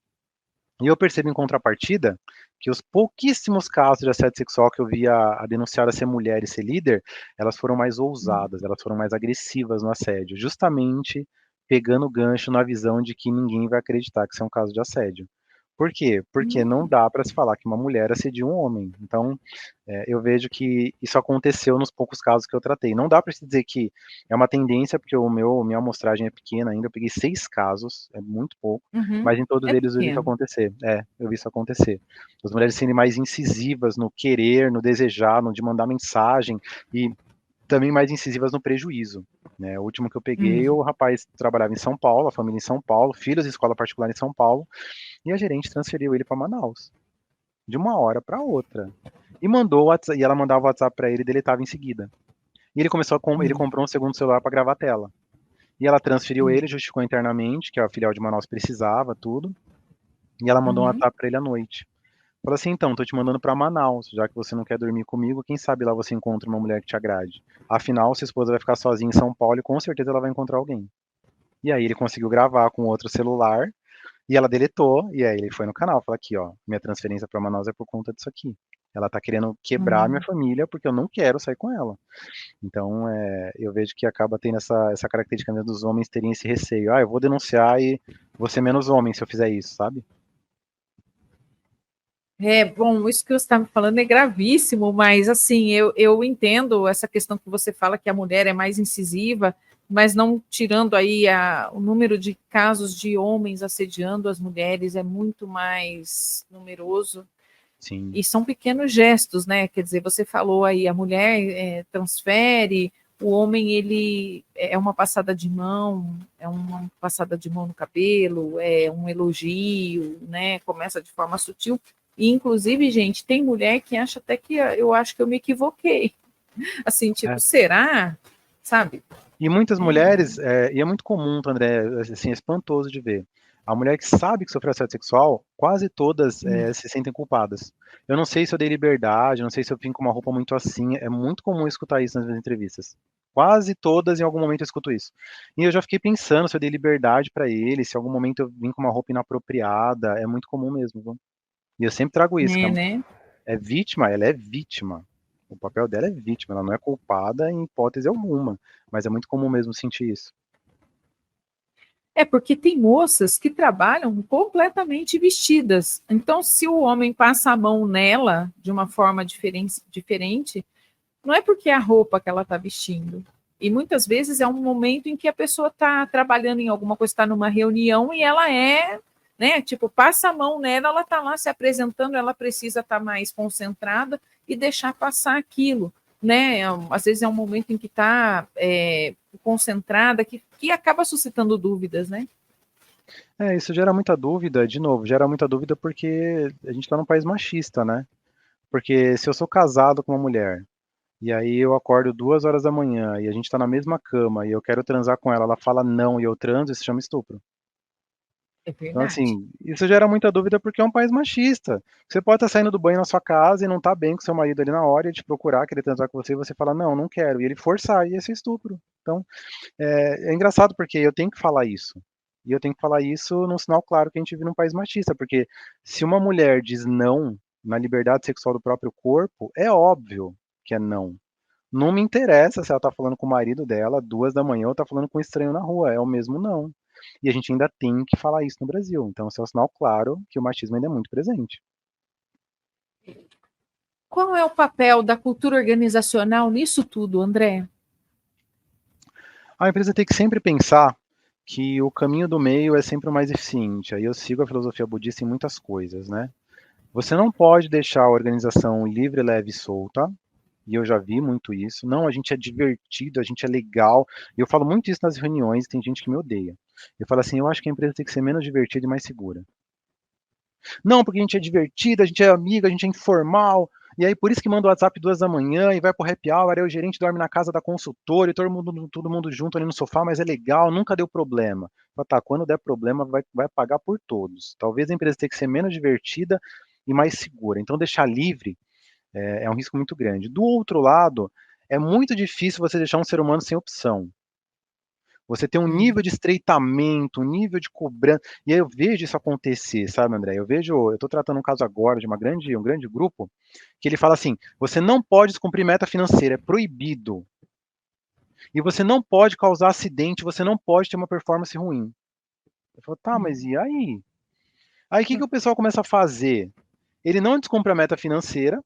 S2: E eu percebo em contrapartida que os pouquíssimos casos de assédio sexual que eu vi a denunciada ser mulher e ser líder, elas foram mais ousadas, elas foram mais agressivas no assédio, justamente pegando o gancho na visão de que ninguém vai acreditar que isso é um caso de assédio. Por quê? Porque não dá para se falar que uma mulher assedia um homem. Então, eu vejo que isso aconteceu nos poucos casos que eu tratei. Não dá para se dizer que é uma tendência, porque minha amostragem é pequena ainda. Eu peguei 6 casos, é muito pouco,
S1: Uhum.
S2: mas em todos
S1: É
S2: eles eu vi isso
S1: pequeno.
S2: acontecer. Eu vi isso acontecer. As mulheres serem mais incisivas no querer, no desejar, no de mandar mensagem e também mais incisivas no prejuízo. Né? O último que eu peguei,
S1: Hum.
S2: o rapaz trabalhava em São Paulo, a família em São Paulo, filhos de escola particular em São Paulo, e a gerente transferiu ele para Manaus, de uma hora para outra. E ela mandava o WhatsApp para ele e deletava em seguida. E ele comprou um segundo celular para gravar a tela. E ela transferiu ele, justificou internamente que a filial de Manaus precisava, tudo. E ela mandou um
S1: Uhum.
S2: WhatsApp para ele à noite. Falou assim: então, tô te mandando para Manaus, já que você não quer dormir comigo, quem sabe lá você encontra uma mulher que te agrade. Afinal, sua esposa vai ficar sozinha em São Paulo e com certeza ela vai encontrar alguém. E aí ele conseguiu gravar com outro celular e ela deletou, e aí ele foi no canal, falou aqui, ó, minha transferência para Manaus é por conta disso aqui. Ela tá querendo quebrar minha
S1: Uhum.
S2: família porque eu não quero sair com ela. Então, eu vejo que acaba tendo essa característica mesmo dos homens terem esse receio. Ah, eu vou denunciar e vou ser menos homem se eu fizer isso, sabe?
S1: Bom, isso que você está me falando é gravíssimo, mas assim, eu entendo essa questão que você fala que a mulher é mais incisiva, mas não tirando aí o número de casos de homens assediando as mulheres é muito mais numeroso.
S2: Sim.
S1: E são pequenos gestos, né? Quer dizer, você falou aí, a mulher transfere, o homem ele é uma passada de mão, é uma passada de mão no cabelo, é um elogio, né? Começa de forma sutil. E, inclusive, gente, tem mulher que acha até que eu acho que eu me equivoquei. Assim, tipo,
S2: É.
S1: será? Sabe?
S2: E muitas mulheres, e é muito comum, André, assim, é espantoso de ver. A mulher que sabe que sofreu assédio sexual, quase todas se sentem culpadas. Eu não sei se eu dei liberdade, não sei se eu vim com uma roupa muito assim. É muito comum escutar isso nas minhas entrevistas. Quase todas, em algum momento, eu escuto isso. E eu já fiquei pensando se eu dei liberdade para ele, se em algum momento eu vim com uma roupa inapropriada. É muito comum mesmo, viu? E eu sempre trago isso, que
S1: É, né?
S2: é vítima, ela é vítima. O papel dela é vítima, ela não é culpada em hipótese alguma. Mas é muito comum mesmo sentir isso.
S1: É porque tem moças que trabalham completamente vestidas. Então, se o homem passa a mão nela de uma forma diferente, não é porque é a roupa que ela está vestindo. E muitas vezes é um momento em que a pessoa está trabalhando em alguma coisa, está numa reunião e ela é né? Tipo, passa a mão nela, ela está lá se apresentando, ela precisa estar mais concentrada e deixar passar aquilo, né? Às vezes é um momento em que está concentrada, que acaba suscitando dúvidas, né?
S2: Isso gera muita dúvida, de novo, gera muita dúvida porque a gente está num país machista, né? Porque se eu sou casado com uma mulher, e aí eu acordo 2 horas da manhã, e a gente está na mesma cama, e eu quero transar com ela, ela fala não, e eu transo, isso se chama estupro.
S1: É
S2: Então,
S1: verdade.
S2: assim, isso gera muita dúvida porque é um país machista. Você pode estar saindo do banho na sua casa e não tá bem com seu marido ali na hora e te procurar, querer transar com você, e você fala, não, não quero, e ele forçar, e esse é estupro. Então, é engraçado porque eu tenho que falar isso. E eu tenho que falar isso num sinal claro que a gente vive num país machista, porque se uma mulher diz não na liberdade sexual do próprio corpo, é óbvio que é não. Não me interessa se ela tá falando com o marido dela 2 da manhã ou tá falando com um estranho na rua, é o mesmo não. E a gente ainda tem que falar isso no Brasil. Então, esse é um sinal claro que o machismo ainda é muito presente.
S1: Qual é o papel da cultura organizacional nisso tudo, André?
S2: A empresa tem que sempre pensar que o caminho do meio é sempre o mais eficiente. Aí eu sigo a filosofia budista em muitas coisas, né? Você não pode deixar a organização livre, leve e solta, e eu já vi muito isso. Não, a gente é divertido, a gente é legal. E eu falo muito isso nas reuniões, tem gente que me odeia. Eu falo assim, eu acho que a empresa tem que ser menos divertida e mais segura. Não, porque a gente é divertido, a gente é amigo, a gente é informal. E aí, por isso que manda o WhatsApp 2 da manhã e vai pro happy hour, aí o gerente dorme na casa da consultora e todo mundo junto ali no sofá, mas é legal, nunca deu problema. Fala, tá, quando der problema, vai pagar por todos. Talvez a empresa tenha que ser menos divertida e mais segura. Então, deixar livre é um risco muito grande. Do outro lado, é muito difícil você deixar um ser humano sem opção. Você tem um nível de estreitamento, um nível de cobrança. E aí eu vejo isso acontecer, sabe, André? Eu estou tratando um caso agora de um grande grupo, que ele fala assim: você não pode descumprir meta financeira, é proibido. E você não pode causar acidente, você não pode ter uma performance ruim. Eu falo, tá, mas e aí? Aí o que o pessoal começa a fazer? Ele não descumpre a meta financeira,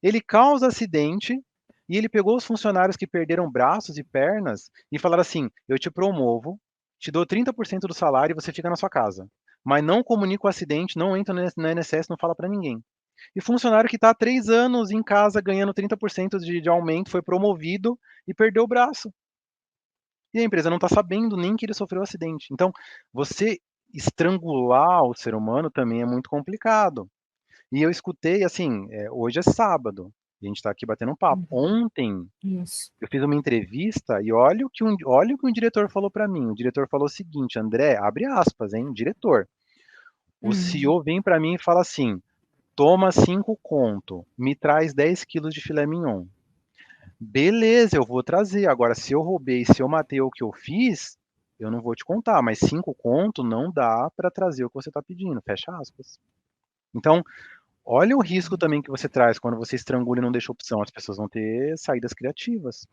S2: ele causa acidente e ele pegou os funcionários que perderam braços e pernas e falaram assim: eu te promovo, te dou 30% do salário e você fica na sua casa. Mas não comunica o acidente, não entra na INSS, não fala para ninguém. E funcionário que está há 3 anos em casa ganhando 30% de aumento foi promovido e perdeu o braço. E a empresa não está sabendo nem que ele sofreu um acidente. Então, você estrangular o ser humano também é muito complicado. E eu escutei, assim, hoje é sábado, e a gente está aqui batendo um papo. Ontem,
S1: Isso.
S2: eu fiz uma entrevista e olha o que um diretor falou para mim. O diretor falou o seguinte, André, abre aspas, hein, diretor. O CEO vem para mim e fala assim, toma 5 conto, me traz 10 quilos de filé mignon. Beleza, eu vou trazer. Agora, se eu roubei, se eu matei o que eu fiz, eu não vou te contar, mas 5 conto não dá para trazer o que você está pedindo, fecha aspas. Então, olha o risco também que você traz quando você estrangula e não deixa opção. As pessoas vão ter saídas criativas.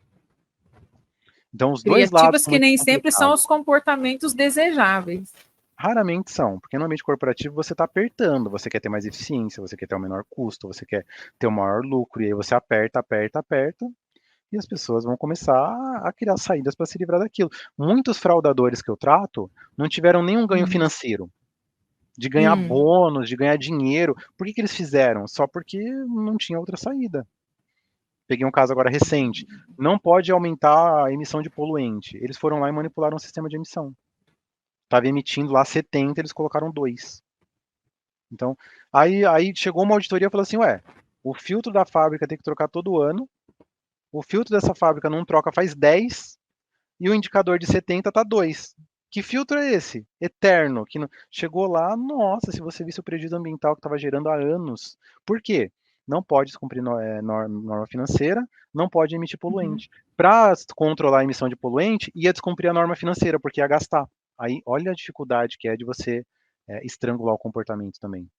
S2: Então, os dois lados
S1: Criativas
S2: são
S1: que
S2: muito
S1: nem sempre são
S2: complicados.
S1: os comportamentos desejáveis.
S2: Raramente são, porque no ambiente corporativo você está apertando, você quer ter mais eficiência, você quer ter um menor custo, você quer ter um maior lucro, e aí você aperta, aperta, aperta, e as pessoas vão começar a criar saídas para se livrar daquilo. Muitos fraudadores que eu trato não tiveram nenhum ganho financeiro, de ganhar bônus, de ganhar dinheiro. Por que eles fizeram? Só porque não tinha outra saída. Peguei um caso agora recente. Não pode aumentar a emissão de poluente. Eles foram lá e manipularam o sistema de emissão. Estava emitindo lá 70, eles colocaram 2. Então, aí chegou uma auditoria e falou assim, ué, o filtro da fábrica tem que trocar todo ano, o filtro dessa fábrica não troca faz 10 e o indicador de 70 tá 2. Que filtro é esse? Eterno, que não... chegou lá, nossa, se você visse o prejuízo ambiental que estava gerando há anos. Por quê? Não pode descumprir norma financeira, não pode emitir poluente. Para controlar a emissão de poluente, ia descumprir a norma financeira, porque ia gastar. Aí, olha a dificuldade que é de você estrangular o comportamento também.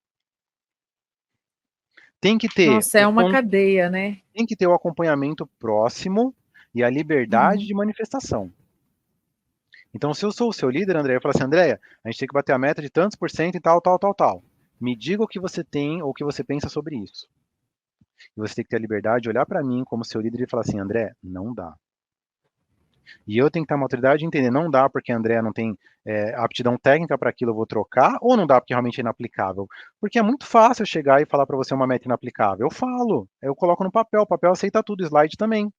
S2: Tem que ter
S1: Nossa, é uma cadeia, né?
S2: tem que ter o acompanhamento próximo e a liberdade de manifestação. Então, se eu sou o seu líder, André, eu falo assim, Andréia, a gente tem que bater a meta de tantos por cento e tal, tal, tal, tal. Me diga o que você tem ou o que você pensa sobre isso. E você tem que ter a liberdade de olhar para mim como seu líder e falar assim, André, não dá. E eu tenho que ter uma maturidade de entender, não dá porque a Andrea não tem aptidão técnica para aquilo, eu vou trocar, ou não dá porque realmente é inaplicável. Porque é muito fácil eu chegar e falar para você uma meta inaplicável. Eu falo, eu coloco no papel, o papel aceita tudo, slide também.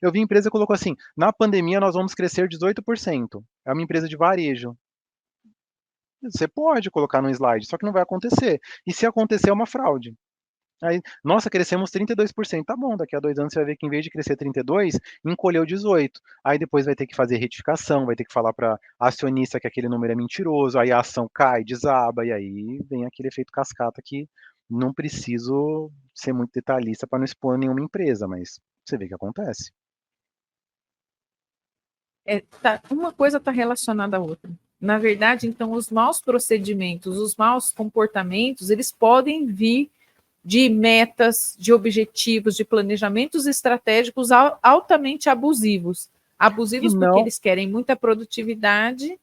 S2: Eu vi empresa que colocou assim, na pandemia nós vamos crescer 18%. É uma empresa de varejo. Você pode colocar no slide, só que não vai acontecer. E se acontecer, é uma fraude. Aí, nossa, crescemos 32%. Tá bom, daqui a 2 anos você vai ver que em vez de crescer 32, encolheu 18. Aí depois vai ter que fazer retificação, vai ter que falar para acionista que aquele número é mentiroso, aí a ação cai, desaba, e aí vem aquele efeito cascata que não preciso ser muito detalhista para não expor nenhuma empresa, mas você vê que acontece.
S1: Uma coisa está relacionada à outra. Na verdade, então, os maus procedimentos, os maus comportamentos, eles podem vir de metas, de objetivos, de planejamentos estratégicos altamente abusivos.
S2: E
S1: Abusivos porque
S2: não,
S1: eles querem muita produtividade.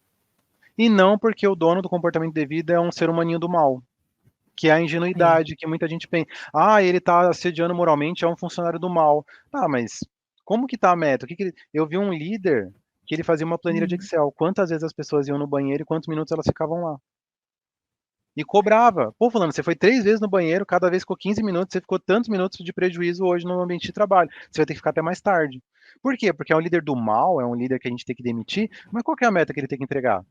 S2: e não porque o dono do comportamento devido é um ser humaninho do mal, que é a
S1: É.
S2: ingenuidade, que muita gente pensa, ele está assediando moralmente, é um funcionário do mal. Ah, mas como que tá a meta? Eu vi um líder que ele fazia uma planilha de Excel, quantas vezes as pessoas iam no banheiro e quantos minutos elas ficavam lá. E cobrava. Pô, falando, você foi 3 vezes no banheiro, cada vez ficou 15 minutos, você ficou tantos minutos de prejuízo hoje no ambiente de trabalho. Você vai ter que ficar até mais tarde. Por quê? Porque é um líder do mal, é um líder que a gente tem que demitir, mas qual que é a meta que ele tem que entregar?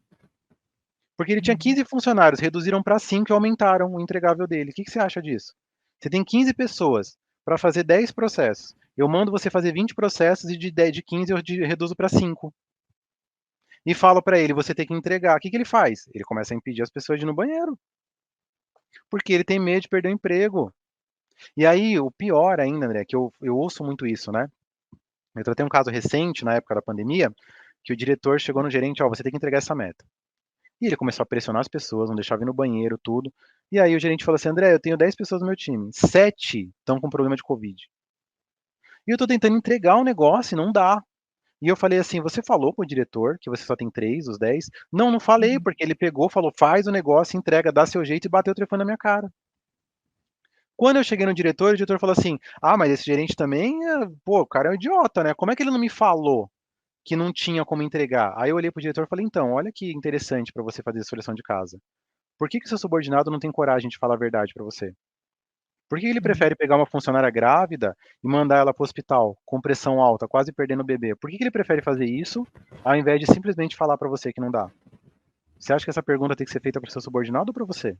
S2: Porque ele tinha 15 funcionários, reduziram para 5 e aumentaram o entregável dele. O que você acha disso? Você tem 15 pessoas para fazer 10 processos. Eu mando você fazer 20 processos e de 15 eu reduzo para 5. E falo para ele, você tem que entregar. O que ele faz? Ele começa a impedir as pessoas de ir no banheiro. Porque ele tem medo de perder o emprego. E aí, o pior ainda, André, que eu ouço muito isso, né? Eu tratei um caso recente, na época da pandemia, que o diretor chegou no gerente, você tem que entregar essa meta. E ele começou a pressionar as pessoas, não deixava ir no banheiro, tudo. E aí o gerente falou assim, André, eu tenho 10 pessoas no meu time, 7 estão com problema de Covid. E eu estou tentando entregar o negócio e não dá. E eu falei assim, você falou com o diretor que você só tem 3, os 10? Não, não falei, porque ele pegou, falou, faz o negócio, entrega, dá seu jeito e bateu o telefone na minha cara. Quando eu cheguei no diretor, o diretor falou assim, mas esse gerente também, pô, o cara é um idiota, né? Como é que ele não me falou que não tinha como entregar? Aí eu olhei pro diretor e falei, então, olha que interessante para você fazer a sua lição de casa. Por que seu subordinado não tem coragem de falar a verdade para você? Por que ele prefere pegar uma funcionária grávida e mandar ela para o hospital com pressão alta, quase perdendo o bebê? Por que ele prefere fazer isso ao invés de simplesmente falar para você que não dá? Você acha que essa pergunta tem que ser feita para o seu subordinado ou para você?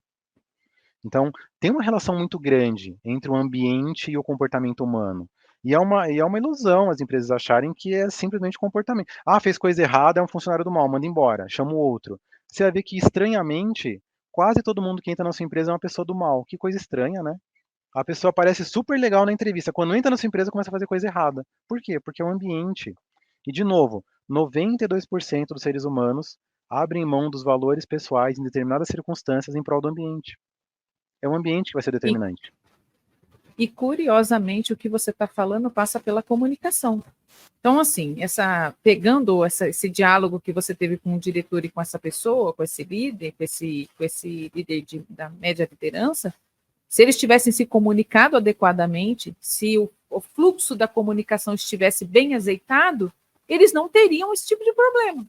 S2: Então, tem uma relação muito grande entre o ambiente e o comportamento humano. E é uma ilusão as empresas acharem que é simplesmente comportamento. Fez coisa errada, é um funcionário do mal, manda embora, chama o outro. Você vai ver que, estranhamente, quase todo mundo que entra na sua empresa é uma pessoa do mal. Que coisa estranha, né? A pessoa parece super legal na entrevista. Quando entra na sua empresa, começa a fazer coisa errada. Por quê? Porque é o ambiente. E, de novo, 92% dos seres humanos abrem mão dos valores pessoais em determinadas circunstâncias em prol do ambiente. É o ambiente que vai ser
S1: E,
S2: determinante.
S1: e curiosamente, o que você está falando passa pela comunicação. Então, assim, esse diálogo que você teve com o diretor e com essa pessoa, com esse líder, com esse líder da média liderança, se eles tivessem se comunicado adequadamente, se o fluxo da comunicação estivesse bem azeitado, eles não teriam esse tipo de problema.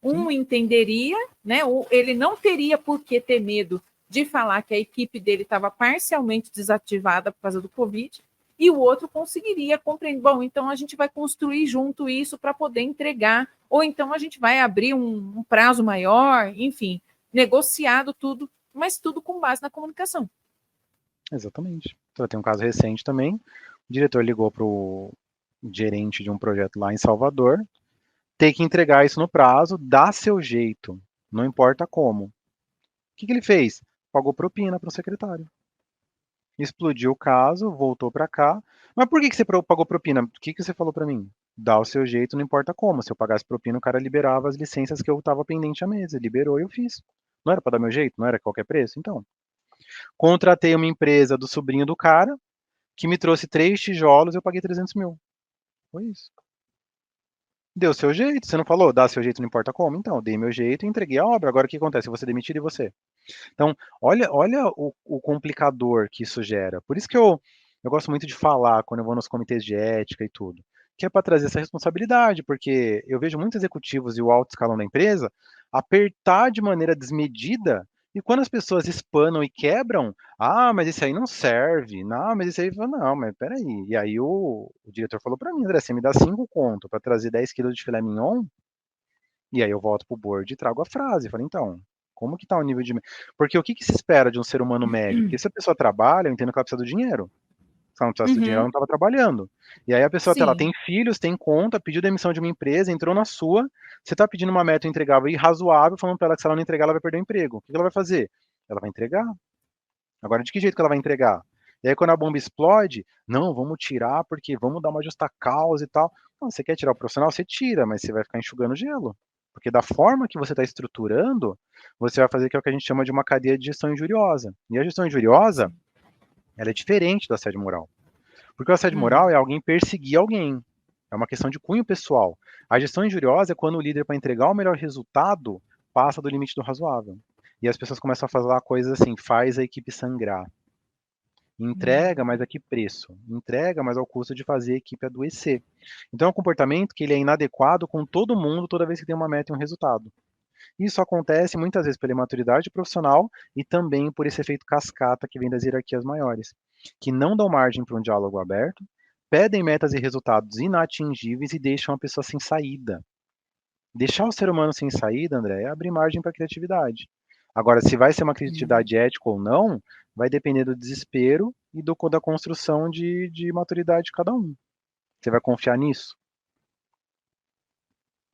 S1: Um entenderia, né? Ele não teria por que ter medo de falar que a equipe dele estava parcialmente desativada por causa do Covid, e o outro conseguiria compreender. Bom, então a gente vai construir junto isso para poder entregar, ou então a gente vai abrir um prazo maior, enfim, negociado tudo, mas tudo com base na comunicação.
S2: Exatamente. Então, tem um caso recente também. O diretor ligou para o gerente de um projeto lá em Salvador, tem que entregar isso no prazo, dá seu jeito, não importa como. O que ele fez? Pagou propina para o secretário. Explodiu o caso, voltou para cá. Mas por que você pagou propina? O que você falou para mim? Dá o seu jeito, não importa como. Se eu pagasse propina, o cara liberava as licenças que eu estava pendente à mesa. Liberou e eu fiz. Não era para dar meu jeito? Não era qualquer preço? Então. Contratei uma empresa do sobrinho do cara, que me trouxe 3 tijolos e eu paguei 300 mil. Foi isso. Deu seu jeito. Você não falou, dá seu jeito, não importa como? Então, eu dei meu jeito e entreguei a obra. Agora o que acontece? Eu vou ser demitido e você. Então, olha o complicador que isso gera. Por isso que eu gosto muito de falar quando eu vou nos comitês de ética e tudo. que é para trazer essa responsabilidade, porque eu vejo muitos executivos e o alto escalão da empresa apertar de maneira desmedida, e quando as pessoas espanam e quebram, mas esse aí não serve, não, mas esse aí, não, mas peraí. E aí o diretor falou para mim, André, você me dá 5 conto para trazer 10 quilos de filé mignon, e aí eu volto pro board e trago a frase. Falei, então, como que tá o nível de... Porque o que que se espera de um ser humano médio? Porque se a pessoa trabalha, eu entendo que ela precisa do dinheiro. Se ela não precisasse do dinheiro, ela
S1: Uhum,
S2: não estava trabalhando. E aí a pessoa, ela tem
S1: sim.
S2: filhos, tem conta, pediu demissão de uma empresa, entrou na sua, você está pedindo uma meta entregável e razoável, falando para ela que se ela não entregar, ela vai perder o emprego. O que ela vai fazer? Ela vai entregar. Agora, de que jeito que ela vai entregar? E aí, quando a bomba explode, não, vamos tirar porque vamos dar uma justa causa e tal. Não, você quer tirar o profissional? Você tira, mas você vai ficar enxugando gelo. Porque da forma que você está estruturando, você vai fazer que é o que a gente chama de uma cadeia de gestão injuriosa. E a gestão injuriosa,
S1: Sim.
S2: ela é diferente do assédio moral. Porque o assédio moral
S1: Uhum.
S2: é alguém perseguir alguém. É uma questão de cunho pessoal. A gestão injuriosa é quando o líder, para entregar o melhor resultado, passa do limite do razoável. E as pessoas começam a falar coisas assim, faz a equipe sangrar. Entrega, mas a que preço? Entrega, mas ao custo de fazer a equipe adoecer. Então é um comportamento que ele é inadequado com todo mundo toda vez que tem uma meta e um resultado. Isso acontece muitas vezes pela imaturidade profissional e também por esse efeito cascata que vem das hierarquias maiores, que não dão margem para um diálogo aberto, pedem metas e resultados inatingíveis e deixam a pessoa sem saída. Deixar o ser humano sem saída, André, é abrir margem para a criatividade. Agora, se vai ser uma criatividade ética ou não, vai depender do desespero e da construção de maturidade de cada um. Você vai confiar nisso?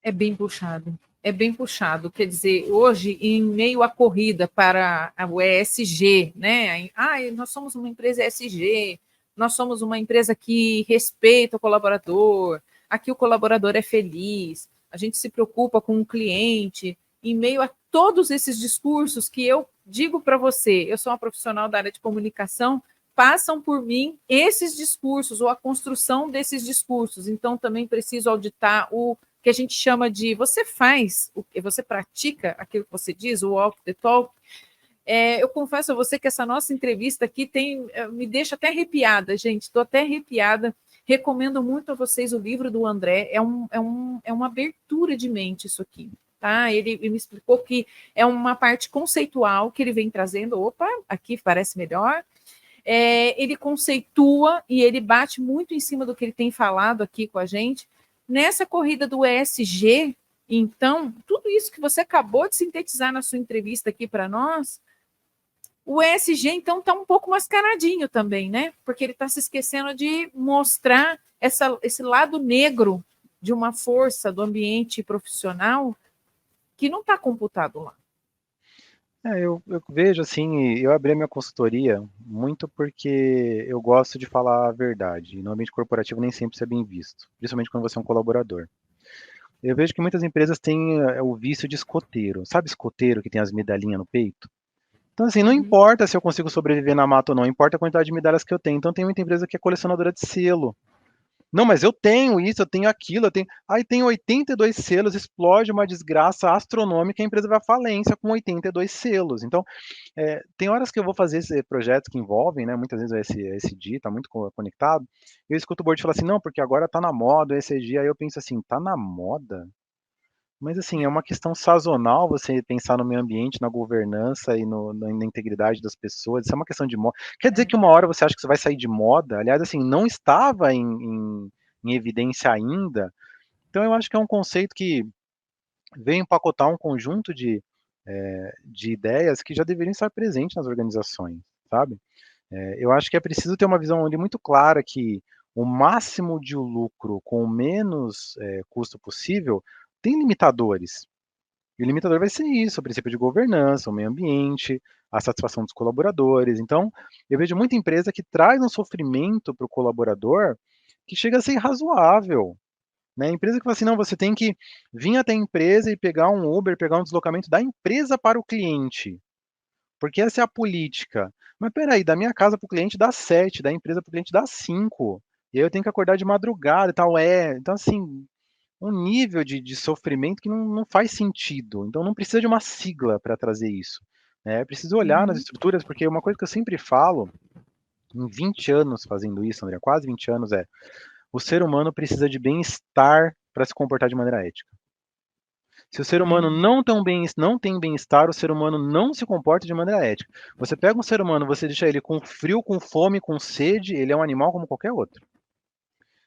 S1: É bem puxado. É bem puxado. Quer dizer, hoje, em meio à corrida para o ESG, né? Nós somos uma empresa ESG, nós somos uma empresa que respeita o colaborador, aqui o colaborador é feliz, a gente se preocupa com o cliente. Em meio a todos esses discursos que eu digo para você, eu sou uma profissional da área de comunicação, passam por mim esses discursos ou a construção desses discursos. Então, também preciso auditar o que a gente chama de você faz, você pratica aquilo que você diz, o walk the talk. Eu confesso a você que essa nossa entrevista aqui me deixa até arrepiada, gente. Estou até arrepiada. Recomendo muito a vocês o livro do André. É uma abertura de mente isso aqui. Tá? Ele me explicou que é uma parte conceitual que ele vem trazendo. Opa, aqui parece melhor. Ele conceitua e ele bate muito em cima do que ele tem falado aqui com a gente. Nessa corrida do ESG, então, tudo isso que você acabou de sintetizar na sua entrevista aqui para nós, o ESG, então, está um pouco mascaradinho também, né? Porque ele está se esquecendo de mostrar esse lado negro de uma força do ambiente profissional que não está computado lá.
S2: Eu vejo assim, eu abri a minha consultoria muito porque eu gosto de falar a verdade. E no ambiente corporativo nem sempre isso é bem visto, principalmente quando você é um colaborador. Eu vejo que muitas empresas têm o vício de escoteiro. Sabe escoteiro que tem as medalhinhas no peito? Então, assim, não
S1: Uhum.
S2: importa se eu consigo sobreviver na mata ou não, importa a quantidade de medalhas que eu tenho. Então, tem muita empresa que é colecionadora de selo. Não, mas eu tenho isso, eu tenho aquilo, eu tenho. Aí tem 82 selos, explode uma desgraça astronômica, a empresa vai à falência com 82 selos. Então, tem horas que eu vou fazer esses projetos que envolvem, né? Muitas vezes esse ESG está muito conectado. Eu escuto o board falar assim, não, porque agora está na moda o ESG. Aí eu penso assim, tá na moda? Mas assim, é uma questão sazonal você pensar no meio ambiente, na governança e na integridade das pessoas. Isso é uma questão de moda. Quer dizer que uma hora você acha que você vai sair de moda? Aliás, assim, não estava em evidência ainda. Então eu acho que é um conceito que veio empacotar um conjunto de ideias que já deveriam estar presentes nas organizações, sabe? Eu acho que é preciso ter uma visão ali muito clara que o máximo de lucro com o menos custo possível tem limitadores. E o limitador vai ser isso, o princípio de governança, o meio ambiente, a satisfação dos colaboradores. Então, eu vejo muita empresa que traz um sofrimento para o colaborador que chega a ser irrazoável. Né? A empresa que fala assim, não, você tem que vir até a empresa e pegar um Uber, pegar um deslocamento da empresa para o cliente. Porque essa é a política. Mas peraí, da minha casa para o cliente dá 7, da empresa para o cliente dá 5. E aí eu tenho que acordar de madrugada e tal. Então, assim, um nível de sofrimento que não faz sentido. Então não precisa de uma sigla para trazer isso. É preciso olhar nas
S1: Uhum.
S2: estruturas, porque uma coisa que eu sempre falo, em 20 anos fazendo isso, André, quase 20 anos, O ser humano precisa de bem-estar para se comportar de maneira ética. Se o ser humano não tem bem-estar, o ser humano não se comporta de maneira ética. Você pega um ser humano, você deixa ele com frio, com fome, com sede, ele é um animal como qualquer outro.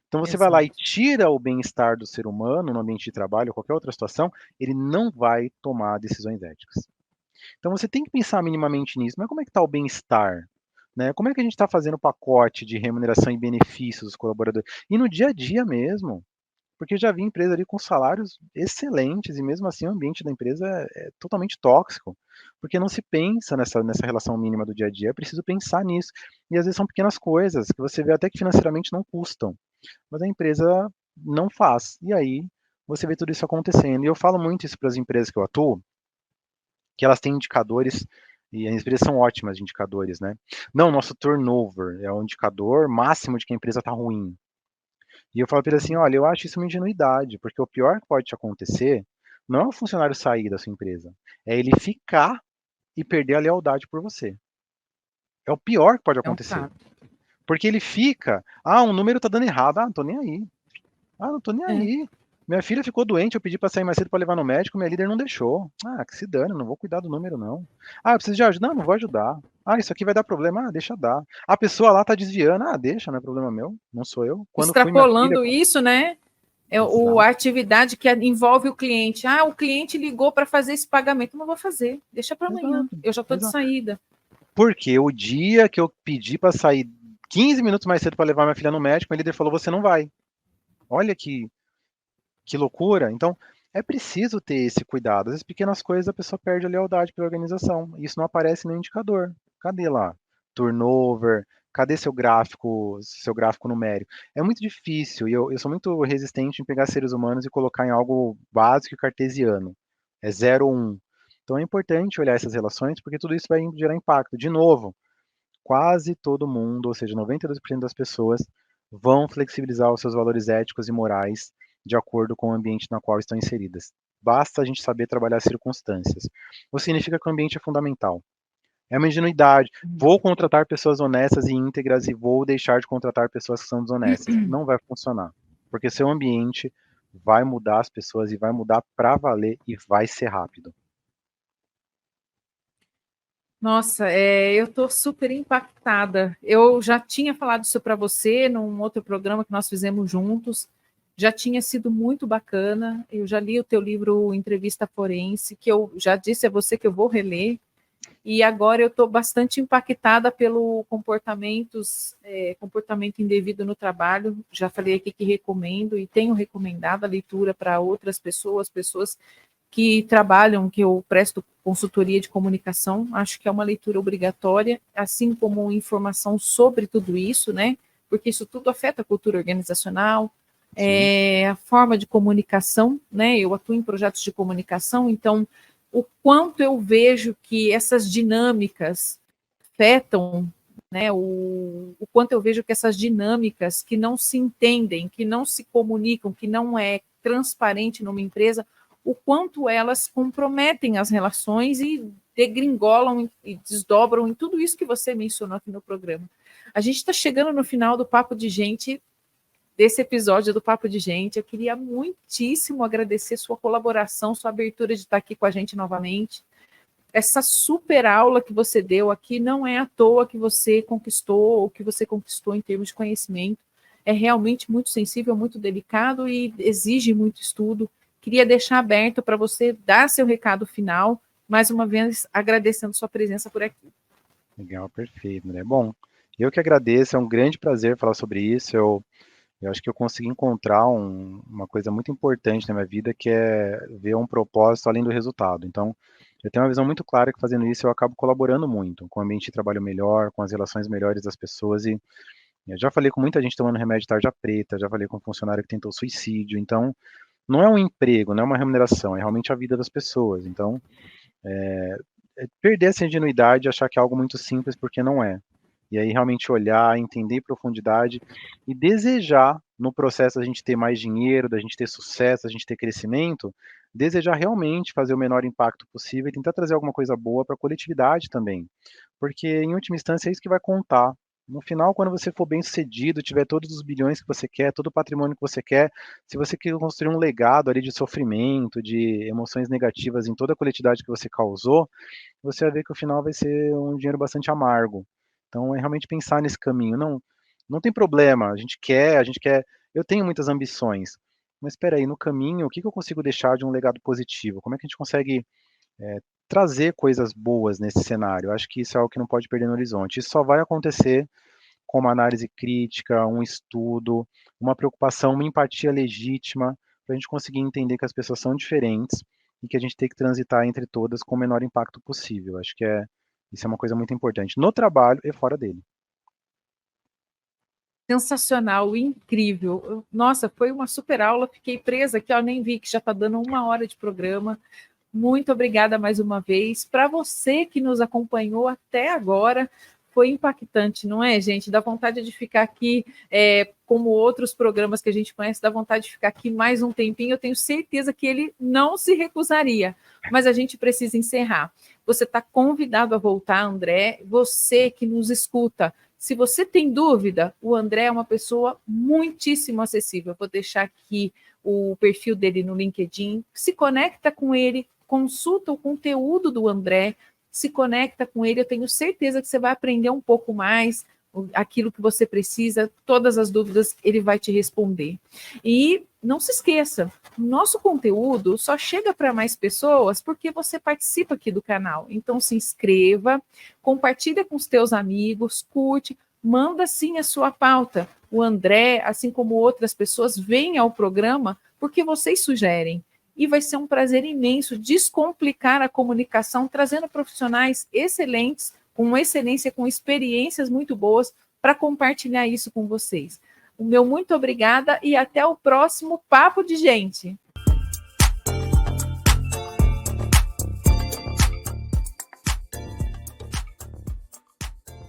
S2: Então você vai lá e
S1: Exato.
S2: tira o bem-estar do ser humano no ambiente de trabalho ou qualquer outra situação, ele não vai tomar decisões éticas. Então você tem que pensar minimamente nisso. Mas como é que está o bem-estar? Né? Como é que a gente está fazendo o pacote de remuneração e benefícios dos colaboradores? E no dia a dia mesmo. Porque eu já vi empresa ali com salários excelentes e mesmo assim o ambiente da empresa é totalmente tóxico, porque não se pensa nessa relação mínima do dia a dia, é preciso pensar nisso. E às vezes são pequenas coisas que você vê até que financeiramente não custam, mas a empresa não faz. E aí você vê tudo isso acontecendo. E eu falo muito isso para as empresas que eu atuo, que elas têm indicadores, e as empresas são ótimas de indicadores, né? Não, nosso turnover é o indicador máximo de que a empresa está ruim. E eu falo para ele assim, olha, eu acho isso uma ingenuidade, porque o pior que pode te acontecer não é o funcionário sair da sua empresa, é ele ficar e perder a lealdade por você. É o pior que pode
S1: É um
S2: acontecer.
S1: fato.
S2: Porque ele fica, um número tá dando errado, não tô nem aí. Não tô nem
S1: É.
S2: aí. Minha filha ficou doente, eu pedi para sair mais cedo para levar no médico, minha líder não deixou. Que se dane, não vou cuidar do número não. Eu preciso de ajuda, não vou ajudar. Isso aqui vai dar problema, deixa dar. A pessoa lá tá desviando, deixa, não é problema meu, não sou eu. Quando foi minha filha,
S1: Extrapolando isso, né? A
S2: exato,
S1: atividade que envolve o cliente. O cliente ligou para fazer esse pagamento. Não vou fazer, deixa para amanhã.
S2: exato,
S1: Eu já estou de
S2: exato.
S1: saída.
S2: Porque o dia que eu pedi para sair 15 minutos mais cedo para levar minha filha no médico, meu líder falou: você não vai. Olha que loucura. Então, é preciso ter esse cuidado. Às vezes, pequenas coisas a pessoa perde a lealdade pela organização. Isso não aparece no indicador. Cadê lá? Turnover. Cadê seu gráfico numérico? É muito difícil e eu sou muito resistente em pegar seres humanos e colocar em algo básico e cartesiano. É 0 ou 1. Então é importante olhar essas relações porque tudo isso vai gerar impacto. De novo, quase todo mundo, ou seja, 92% das pessoas, vão flexibilizar os seus valores éticos e morais de acordo com o ambiente na qual estão inseridas. Basta a gente saber trabalhar as circunstâncias. O que significa que o ambiente é fundamental. É uma ingenuidade. Vou contratar pessoas honestas e íntegras e vou deixar de contratar pessoas que são desonestas. Não vai funcionar. Porque seu ambiente vai mudar as pessoas e vai mudar para valer e vai ser rápido.
S1: Nossa, eu estou super impactada. Eu já tinha falado isso para você num outro programa que nós fizemos juntos. Já tinha sido muito bacana. Eu já li o teu livro Entrevista Forense, que eu já disse a você que eu vou reler. E agora eu estou bastante impactada pelo comportamento indevido no trabalho. Já falei aqui que recomendo e tenho recomendado a leitura para outras pessoas que trabalham, que eu presto consultoria de comunicação. Acho que é uma leitura obrigatória, assim como informação sobre tudo isso, né? Porque isso tudo afeta a cultura organizacional,
S2: Sim,
S1: a forma de comunicação, né? Eu atuo em projetos de comunicação, então o quanto eu vejo que essas dinâmicas afetam, né, o quanto eu vejo que essas dinâmicas que não se entendem, que não se comunicam, que não é transparente numa empresa, o quanto elas comprometem as relações e degringolam e desdobram em tudo isso que você mencionou aqui no programa. A gente está chegando no final do Papo de Gente, desse episódio do Papo de Gente. Eu queria muitíssimo agradecer sua colaboração, sua abertura de estar aqui com a gente novamente. Essa super aula que você deu aqui não é à toa que você conquistou, o que você conquistou em termos de conhecimento. É realmente muito sensível, muito delicado e exige muito estudo. Queria deixar aberto para você dar seu recado final, mais uma vez agradecendo sua presença por aqui.
S2: legal, perfeito, né? Bom, eu que agradeço, é um grande prazer falar sobre isso. Eu acho que eu consegui encontrar uma coisa muito importante na minha vida, que é ver um propósito além do resultado. Então, eu tenho uma visão muito clara que fazendo isso eu acabo colaborando muito com o ambiente de trabalho melhor, com as relações melhores das pessoas. E eu já falei com muita gente tomando remédio de tarja preta, já falei com um funcionário que tentou suicídio. Então, não é um emprego, não é uma remuneração, é realmente a vida das pessoas. Então, é perder essa ingenuidade e achar que é algo muito simples, porque não é. E aí realmente olhar, entender em profundidade e desejar no processo a gente ter mais dinheiro, da gente ter sucesso, a gente ter crescimento, desejar realmente fazer o menor impacto possível e tentar trazer alguma coisa boa para a coletividade também. Porque em última instância é isso que vai contar. No final, quando você for bem sucedido, tiver todos os bilhões que você quer, todo o patrimônio que você quer, se você quer construir um legado ali de sofrimento, de emoções negativas em toda a coletividade que você causou, você vai ver que o final vai ser um dinheiro bastante amargo. Então é realmente pensar nesse caminho. Não, não tem problema, a gente quer. Eu tenho muitas ambições, mas espera aí, no caminho, o que eu consigo deixar de um legado positivo? Como é que a gente consegue trazer coisas boas nesse cenário? Eu acho que isso é algo que não pode perder no horizonte. Isso só vai acontecer com uma análise crítica, um estudo, uma preocupação, uma empatia legítima, para a gente conseguir entender que as pessoas são diferentes e que a gente tem que transitar entre todas com o menor impacto possível. Acho que isso é uma coisa muito importante, no trabalho e fora dele.
S1: Sensacional, incrível. Nossa, foi uma super aula. Fiquei presa aqui, ó, nem vi que já está dando 1 hora de programa. Muito obrigada mais uma vez. Para você que nos acompanhou até agora, foi impactante, não é, gente? Dá vontade de ficar aqui, como outros programas que a gente conhece, dá vontade de ficar aqui mais um tempinho. Eu tenho certeza que ele não se recusaria, mas a gente precisa encerrar. Você está convidado a voltar, André. Você que nos escuta, se você tem dúvida, o André é uma pessoa muitíssimo acessível. Eu vou deixar aqui o perfil dele no LinkedIn. Se conecta com ele, consulta o conteúdo do André, se conecta com ele, eu tenho certeza que você vai aprender um pouco mais, aquilo que você precisa, todas as dúvidas ele vai te responder. E não se esqueça, nosso conteúdo só chega para mais pessoas porque você participa aqui do canal. Então se inscreva, compartilha com os teus amigos, curte, manda sim a sua pauta. O André, assim como outras pessoas, vêm ao programa porque vocês sugerem. E vai ser um prazer imenso descomplicar a comunicação, trazendo profissionais excelentes, com excelência, com experiências muito boas, para compartilhar isso com vocês. O meu muito obrigada e até o próximo Papo de Gente.